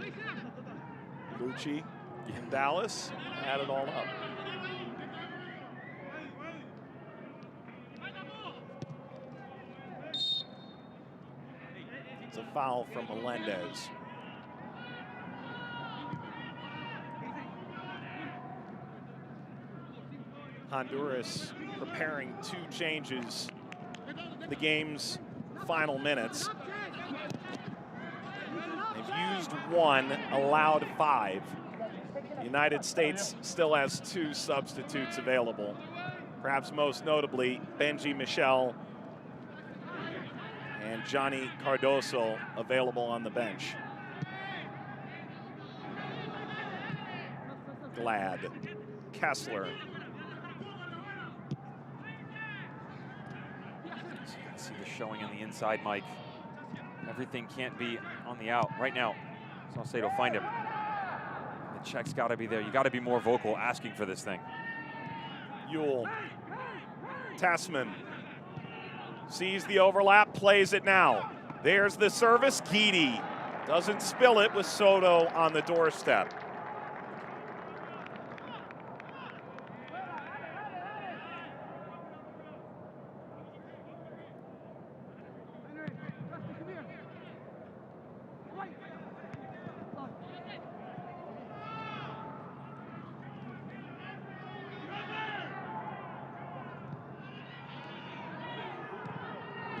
Lucci in Dallas, add it all up. It's a foul from Melendez. Honduras preparing two changes in the game's final minutes. They've used one, allowed 5. The United States still has 2 substitutes available. Perhaps most notably, Benji Michel and Johnny Cardoso available on the bench. Glad, Kessler. See the showing on the inside, Mike. Everything can't be on the out right now. Saucedo find him. The check's got to be there. You got to be more vocal asking for this thing. Yule. Tessman sees the overlap, plays it now. There's the service. Guidi doesn't spill it with Soto on the doorstep.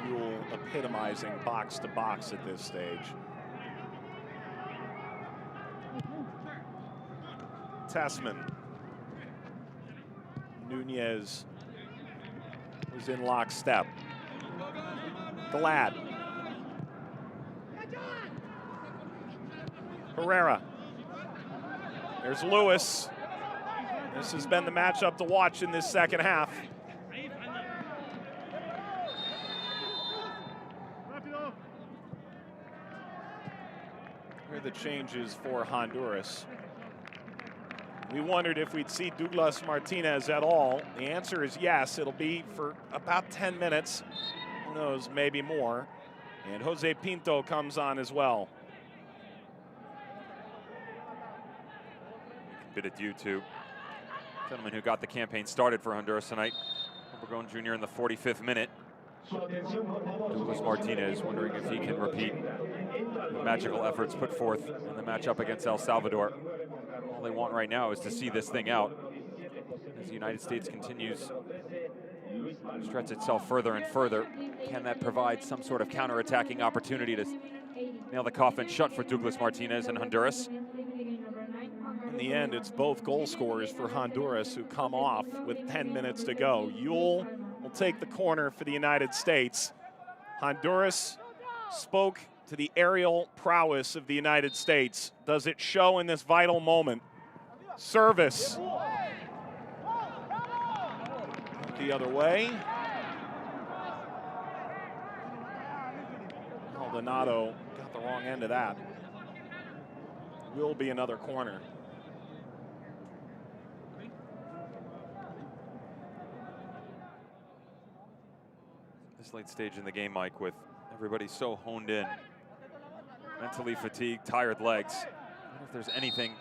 Yule epitomizing box to box at this stage. Tessman. Nunez was in lockstep. Glad. Herrera. There's Lewis. This has been the matchup to watch in this second half. Here are the changes for Honduras. We wondered if we'd see Douglas Martinez at all. The answer is yes. It'll be for about 10 minutes. Who knows, maybe more. And Jose Pinto comes on as well. Bit adieu to gentleman who got the campaign started for Honduras tonight. Obregón Jr. in the 45th minute. Douglas Martinez wondering if he can repeat the magical efforts put forth in the matchup against El Salvador. All they want right now is to see this thing out as the United States continues to stretch itself further and further. Can that provide some sort of counter-attacking opportunity to nail the coffin shut for Douglas Martinez and Honduras? In the end, it's both goal scorers for Honduras who come off with 10 minutes to go. Yule will take the corner for the United States. Honduras spoke to the aerial prowess of the United States. Does it show in this vital moment? Service. The other way. Maldonado got the wrong end of that. Will be another corner. This late stage in the game, Mike, with everybody so honed in, mentally fatigued, tired legs. I wonder if there's anything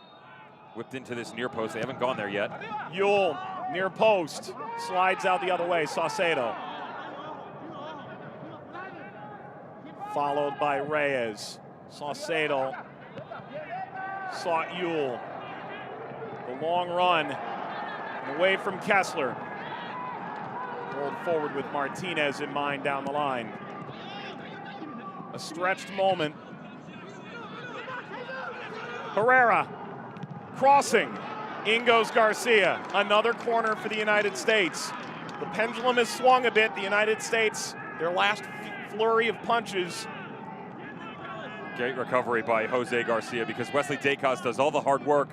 whipped into this near post. They haven't gone there yet. Yule, near post, slides out the other way, Saucedo. Followed by Reyes. Saucedo sought Yule. The long run, and away from Kessler. Rolled forward with Martinez in mind down the line. A stretched moment. Herrera, crossing. In goes Garcia. Another corner for the United States. The pendulum has swung a bit. The United States, their last flurry of punches. Great recovery by Jose Garcia, because Wesley Dacos does all the hard work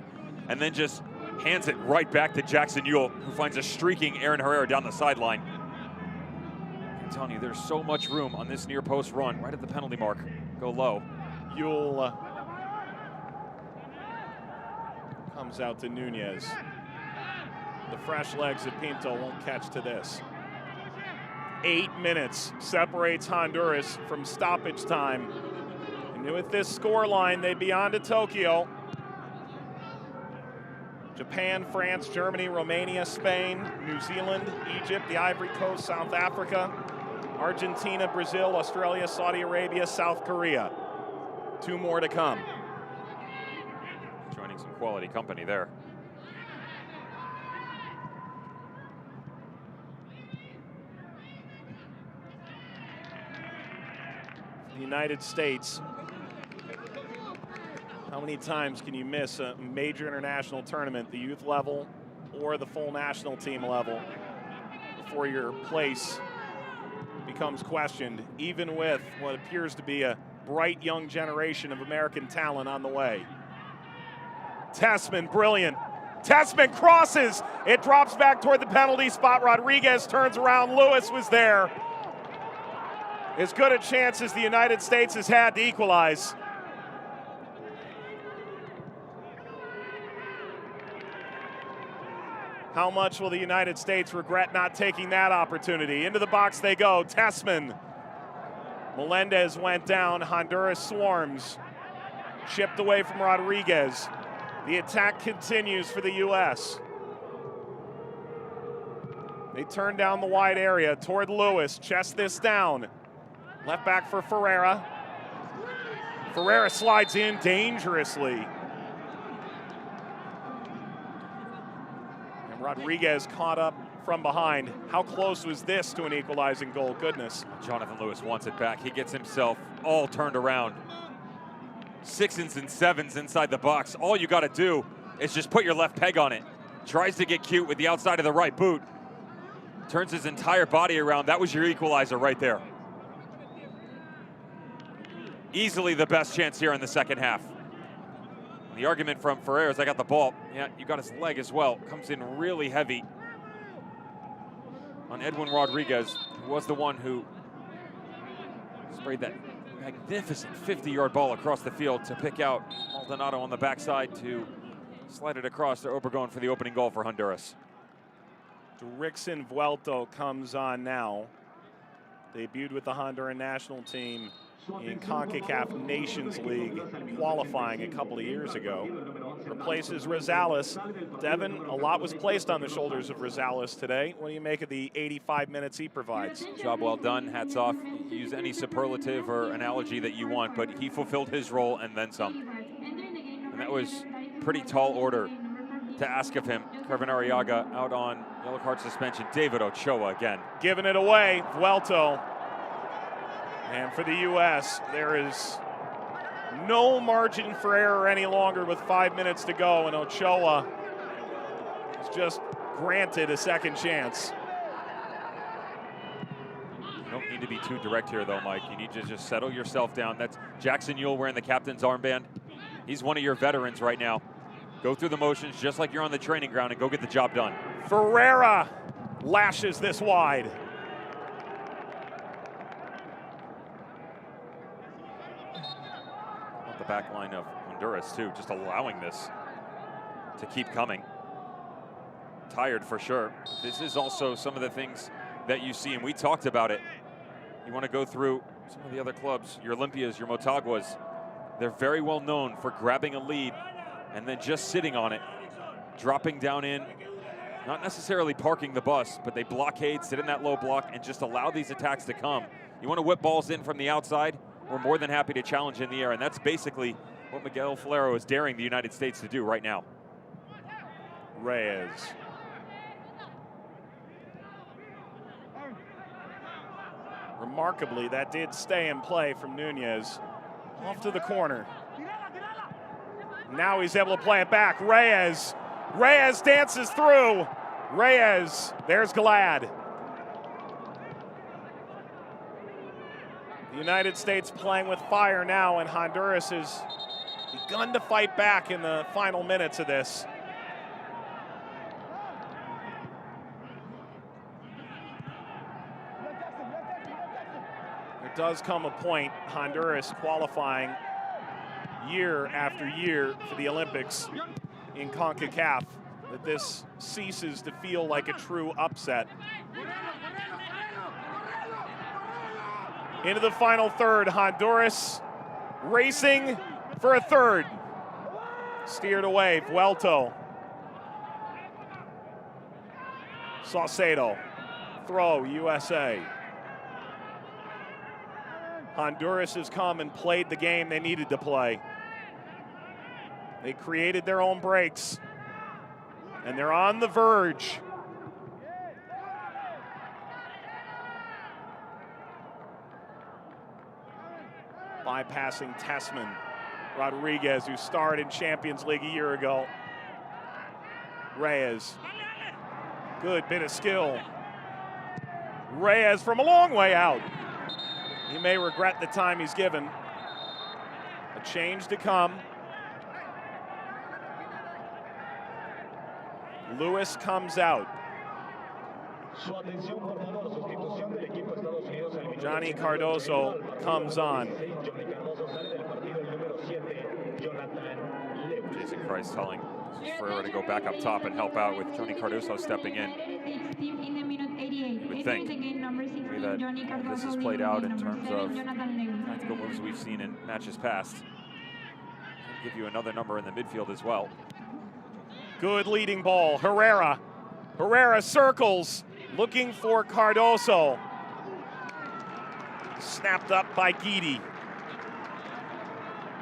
and then just hands it right back to Jackson Yule, who finds a streaking Aaron Herrera down the sideline. I'm telling you, there's so much room on this near post run, right at the penalty mark. Go low. Yule comes out to Nunez. The fresh legs of Pinto won't catch to this. 8 minutes separates Honduras from stoppage time. And with this score line, they'd be on to Tokyo. Japan, France, Germany, Romania, Spain, New Zealand, Egypt, the Ivory Coast, South Africa, Argentina, Brazil, Australia, Saudi Arabia, South Korea. 2 more to come. Joining some quality company there. The United States. How many times can you miss a major international tournament, the youth level or the full national team level, before your place becomes questioned, even with what appears to be a bright young generation of American talent on the way? Tessman, brilliant. Tessman crosses. It drops back toward the penalty spot. Rodriguez turns around. Lewis was there. As good a chance as the United States has had to equalize. How much will the United States regret not taking that opportunity? Into the box they go. Tessman. Melendez went down. Honduras swarms. Chipped away from Rodriguez. The attack continues for the U.S. They turn down the wide area toward Lewis. Chest this down. Left back for Ferreira. Ferreira slides in dangerously. And Rodriguez caught up from behind. How close was this to an equalizing goal? Goodness. Jonathan Lewis wants it back. He gets himself all turned around. 6s and 7s inside the box. All you got to do is just put your left peg on it. Tries to get cute with the outside of the right boot. Turns his entire body around. That was your equalizer right there. Easily the best chance here in the second half. And the argument from Ferreira is, I got the ball. Yeah, you got his leg as well. Comes in really heavy on Edwin Rodriguez, who was the one who sprayed that magnificent 50-yard ball across the field to pick out Maldonado on the backside to slide it across to Obregon for the opening goal for Honduras. Rickson Vuelto comes on now. Debuted with the Honduran national team in Concacaf Nations League qualifying a couple of years ago. Replaces Rosales. Devin, a lot was placed on the shoulders of Rosales today. What do you make of the 85 minutes he provides? Job well done, hats off. Use any superlative or analogy that you want, but he fulfilled his role and then some. And that was pretty tall order to ask of him. Kevin Arriaga out on yellow card suspension. David Ochoa again. Giving it away, Vuelto. And for the U.S., there is no margin for error any longer with 5 minutes to go, and Ochoa is just granted a second chance. You don't need to be too direct here, though, Mike. You need to just settle yourself down. That's Jackson Ewell wearing the captain's armband. He's one of your veterans right now. Go through the motions just like you're on the training ground and go get the job done. Ferreira lashes this wide. The back line of Honduras, too, just allowing this to keep coming. Tired for sure. This is also some of the things that you see, and we talked about it. You want to go through some of the other clubs, your Olympias, your Motaguas. They're very well known for grabbing a lead and then just sitting on it, dropping down in, not necessarily parking the bus, but they blockade, sit in that low block, and just allow these attacks to come. You want to whip balls in from the outside, we're more than happy to challenge in the air, and that's basically what Miguel Falero is daring the United States to do right now. Reyes. Remarkably, that did stay in play from Nunez. Off to the corner. Now he's able to play it back. Reyes. Reyes dances through. Reyes. There's Glad. The United States playing with fire now, and Honduras has begun to fight back in the final minutes of this. There does come a point, Honduras qualifying year after year for the Olympics in CONCACAF, that this ceases to feel like a true upset. Into the final third, Honduras racing for a third. Steered away, Vuelto. Saucedo, throw, USA. Honduras has come and played the game they needed to play. They created their own breaks, and they're on the verge. Bypassing Tessman. Rodriguez, who starred in Champions League a year ago. Reyes. Good bit of skill. Reyes from a long way out. He may regret the time he's given. A change to come. Lewis comes out. Johnny Cardoso comes on. Jason Christ telling Ferreira to go back up top and help out with Johnny Cardoso stepping in. You would think the way that this has played out in terms of tactical moves we've seen in matches past. I'll give you another number in the midfield as well. Good leading ball, Herrera. Herrera circles, looking for Cardoso. Snapped up by Guidi.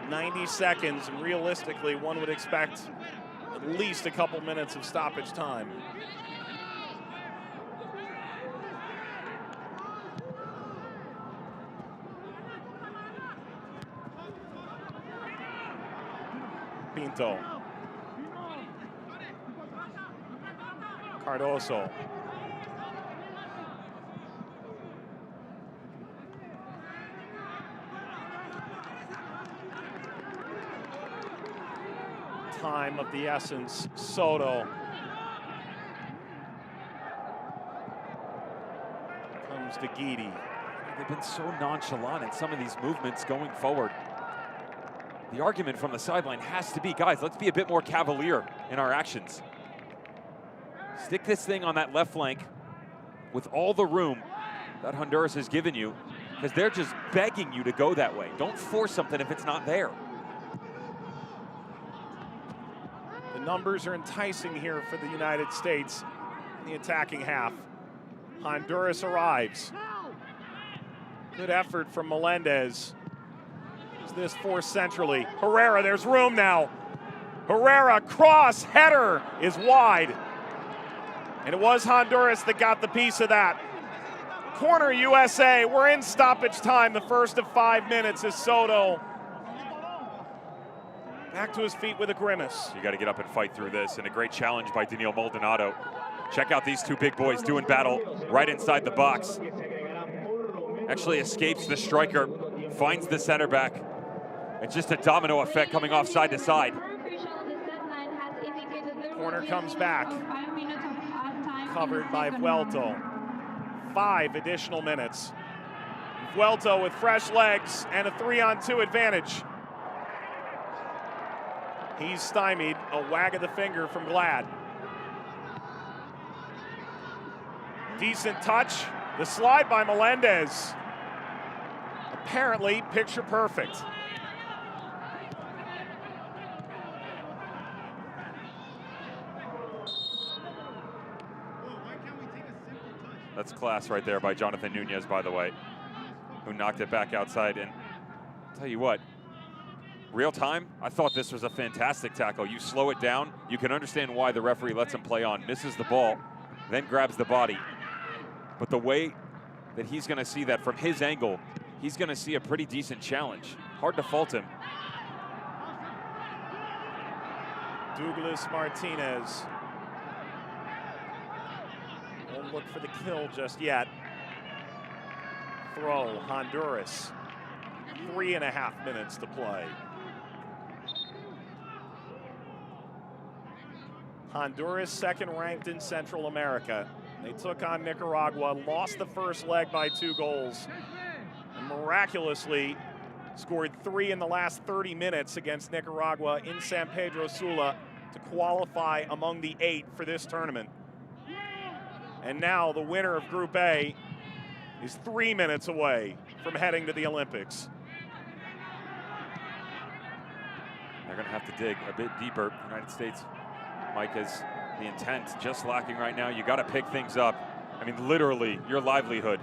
90 seconds, and realistically, one would expect at least a couple minutes of stoppage time. Pinto. Cardoso. Time of the essence, Soto. Comes to Guidi. They've been so nonchalant in some of these movements going forward. The argument from the sideline has to be, guys, let's be a bit more cavalier in our actions. Stick this thing on that left flank with all the room that Honduras has given you, because they're just begging you to go that way. Don't force something if it's not there. The numbers are enticing here for the United States in the attacking half. Honduras arrives. Good effort from Melendez. Is this forced centrally? Herrera, there's room now. Herrera, cross, header is wide. And it was Honduras that got the piece of that. Corner USA, we're in stoppage time, the first of 5 minutes as Soto back to his feet with a grimace. You got to get up and fight through this, and a great challenge by Daniel Maldonado. Check out these two big boys doing battle right inside the box. Actually escapes the striker, finds the center back. It's just a domino effect coming off side to side. Corner comes back, covered by Vuelto. 5 additional minutes. Vuelto with fresh legs and a 3-on-2 advantage. He's stymied, a wag of the finger from Glad. Decent touch, the slide by Melendez. Apparently picture perfect. That's class right there by Jonathan Nunez, by the way, who knocked it back outside. And I'll tell you what, real time, I thought this was a fantastic tackle. You slow it down, you can understand why the referee lets him play on. Misses the ball, then grabs the body. But the way that he's going to see that from his angle, he's going to see a pretty decent challenge. Hard to fault him. Douglas Martinez. Won't look for the kill just yet. Throw, Honduras. 3.5 minutes to play. Honduras, second ranked in Central America. They took on Nicaragua, lost the first leg by 2 goals, and miraculously scored 3 in the last 30 minutes against Nicaragua in San Pedro Sula to qualify among the 8 for this tournament. And now the winner of Group A is 3 minutes away from heading to the Olympics. They're going to have to dig a bit deeper. The United States, Mike, is the intent just lacking right now. You got to pick things up. I mean, literally, your livelihood.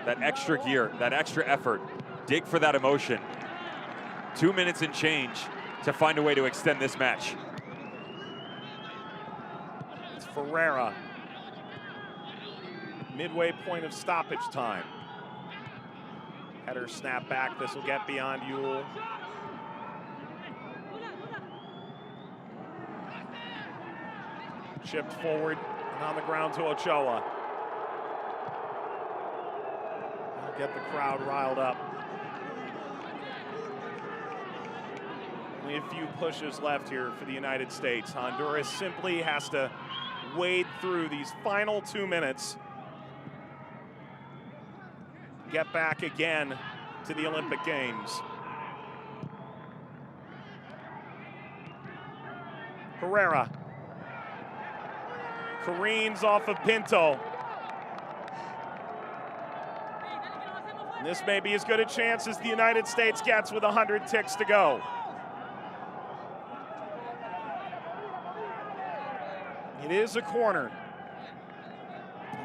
That extra gear, that extra effort. Dig for that emotion. 2 minutes and change to find a way to extend this match. It's Ferreira. Midway point of stoppage time. Header snap back. This will get beyond Yule. Chipped forward and on the ground to Ochoa. That'll get the crowd riled up. Only a few pushes left here for the United States. Honduras simply has to wade through these final 2 minutes. Get back again to the Olympic Games. Herrera. Careens off of Pinto. And this may be as good a chance as the United States gets with 100 ticks to go. It is a corner.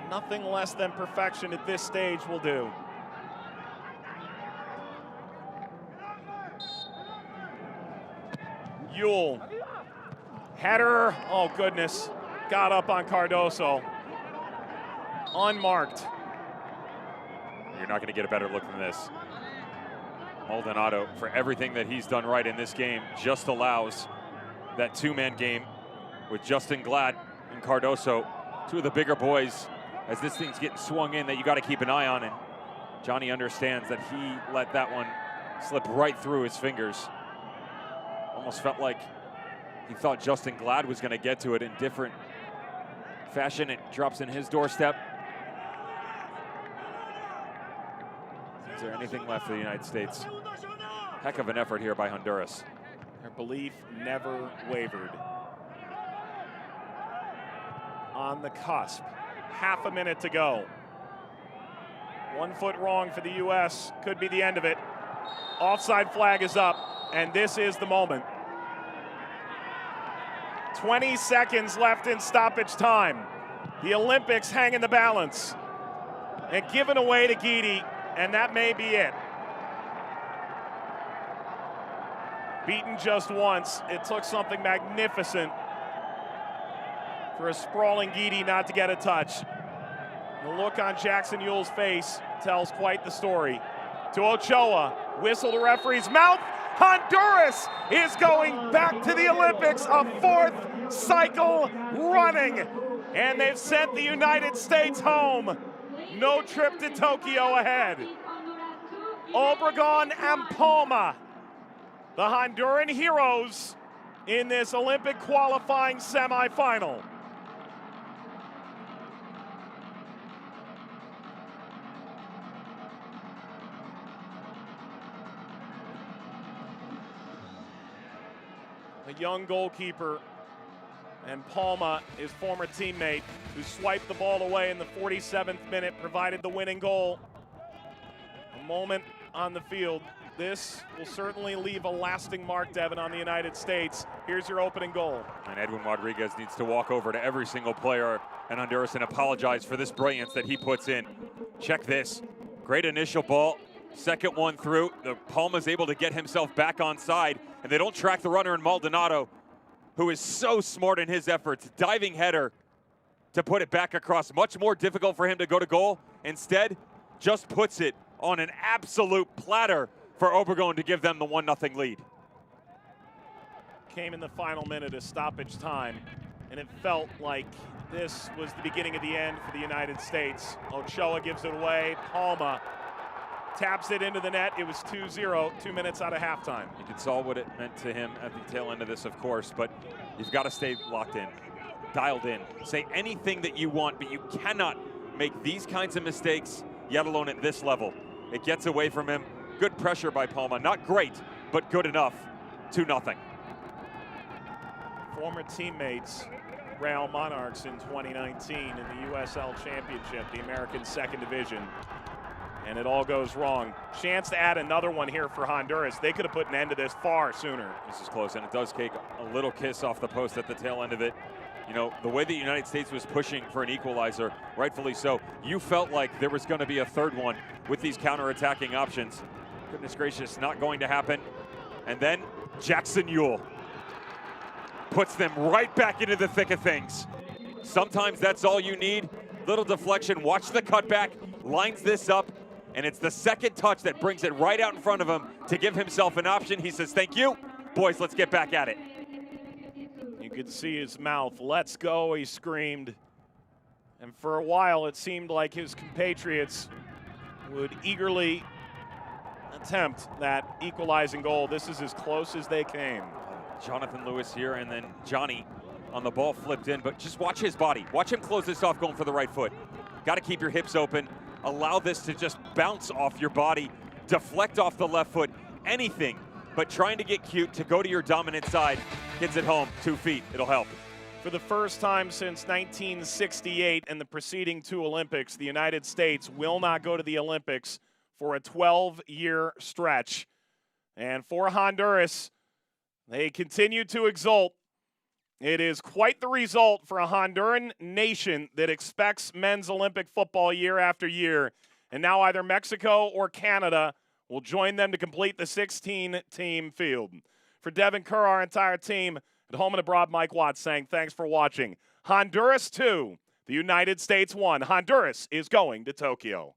Nothing less than perfection at this stage will do. Yule. Header, oh goodness. Got up on Cardoso. Unmarked. You're not going to get a better look than this. Maldonado, for everything that he's done right in this game, just allows that two-man game with Justin Glad and Cardoso, two of the bigger boys, as this thing's getting swung in that you got to keep an eye on. And Johnny understands that he let that one slip right through his fingers. Almost felt like he thought Justin Glad was going to get to it in different fashion. It drops in his doorstep. Is there anything left for the United States? Heck of an effort here by Honduras. Their belief never wavered. On the cusp, half a minute to go. 1 foot wrong for the U.S. could be the end of it. Offside flag is up, and this is the moment. 20 seconds left in stoppage time. The Olympics hang in the balance. And given away to Guidi, and that may be it. Beaten just once. It took something magnificent for a sprawling Guidi not to get a touch. The look on Jackson Yule's face tells quite the story. To Ochoa, whistle to referee's mouth. Honduras is going back to the Olympics, a fourth cycle running. And they've sent the United States home. No trip to Tokyo ahead. Obregon and Palma, the Honduran heroes in this Olympic qualifying semifinal. A young goalkeeper, and Palma, his former teammate, who swiped the ball away in the 47th minute, provided the winning goal. A moment on the field. This will certainly leave a lasting mark, Devin, on the United States. Here's your opening goal. And Edwin Rodriguez needs to walk over to every single player in Honduras and apologize for this brilliance that he puts in. Check this. Great initial ball. Second one through. The Palma's able to get himself back on side, and they don't track the runner in Maldonado, who is so smart in his efforts. Diving header to put it back across. Much more difficult for him to go to goal. Instead, just puts it on an absolute platter for Obregon to give them the 1-0 lead. Came in the final minute of stoppage time, and it felt like this was the beginning of the end for the United States. Ochoa gives it away. Palma taps it into the net. It was 2-0, 2 minutes out of halftime. You can saw what it meant to him at the tail end of this, of course, but you've got to stay locked in, dialed in. Say anything that you want, but you cannot make these kinds of mistakes, yet alone at this level. It gets away from him. Good pressure by Palma. Not great, but good enough. 2-0. Former teammates, Real Monarchs in 2019 in the USL Championship, the American Second Division. And it all goes wrong. Chance to add another one here for Honduras. They could have put an end to this far sooner. This is close, and it does take a little kiss off the post at the tail end of it. You know, the way the United States was pushing for an equalizer, rightfully so, you felt like there was going to be a third one with these counter-attacking options. Goodness gracious, not going to happen. And then Jackson Yule puts them right back into the thick of things. Sometimes that's all you need. Little deflection, watch the cutback, lines this up, and it's the second touch that brings it right out in front of him to give himself an option. He says, thank you. Boys, let's get back at it. You could see his mouth. Let's go, he screamed. And for a while, it seemed like his compatriots would eagerly attempt that equalizing goal. This is as close as they came. Jonathan Lewis here, and then Johnny on the ball flipped in, but just watch his body. Watch him close this off going for the right foot. Got to keep your hips open. Allow this to just bounce off your body, deflect off the left foot, anything but trying to get cute to go to your dominant side. Kids at home, 2 feet, it'll help. For the first time since 1968 and the preceding 2 Olympics, the United States will not go to the Olympics for a 12-year stretch. And for Honduras, they continue to exult. It is quite the result for a Honduran nation that expects men's Olympic football year after year. And now either Mexico or Canada will join them to complete the 16-team field. For Devin Kerr, our entire team, at home and abroad, Mike Watts saying thanks for watching. Honduras 2, the United States 1. Honduras is going to Tokyo.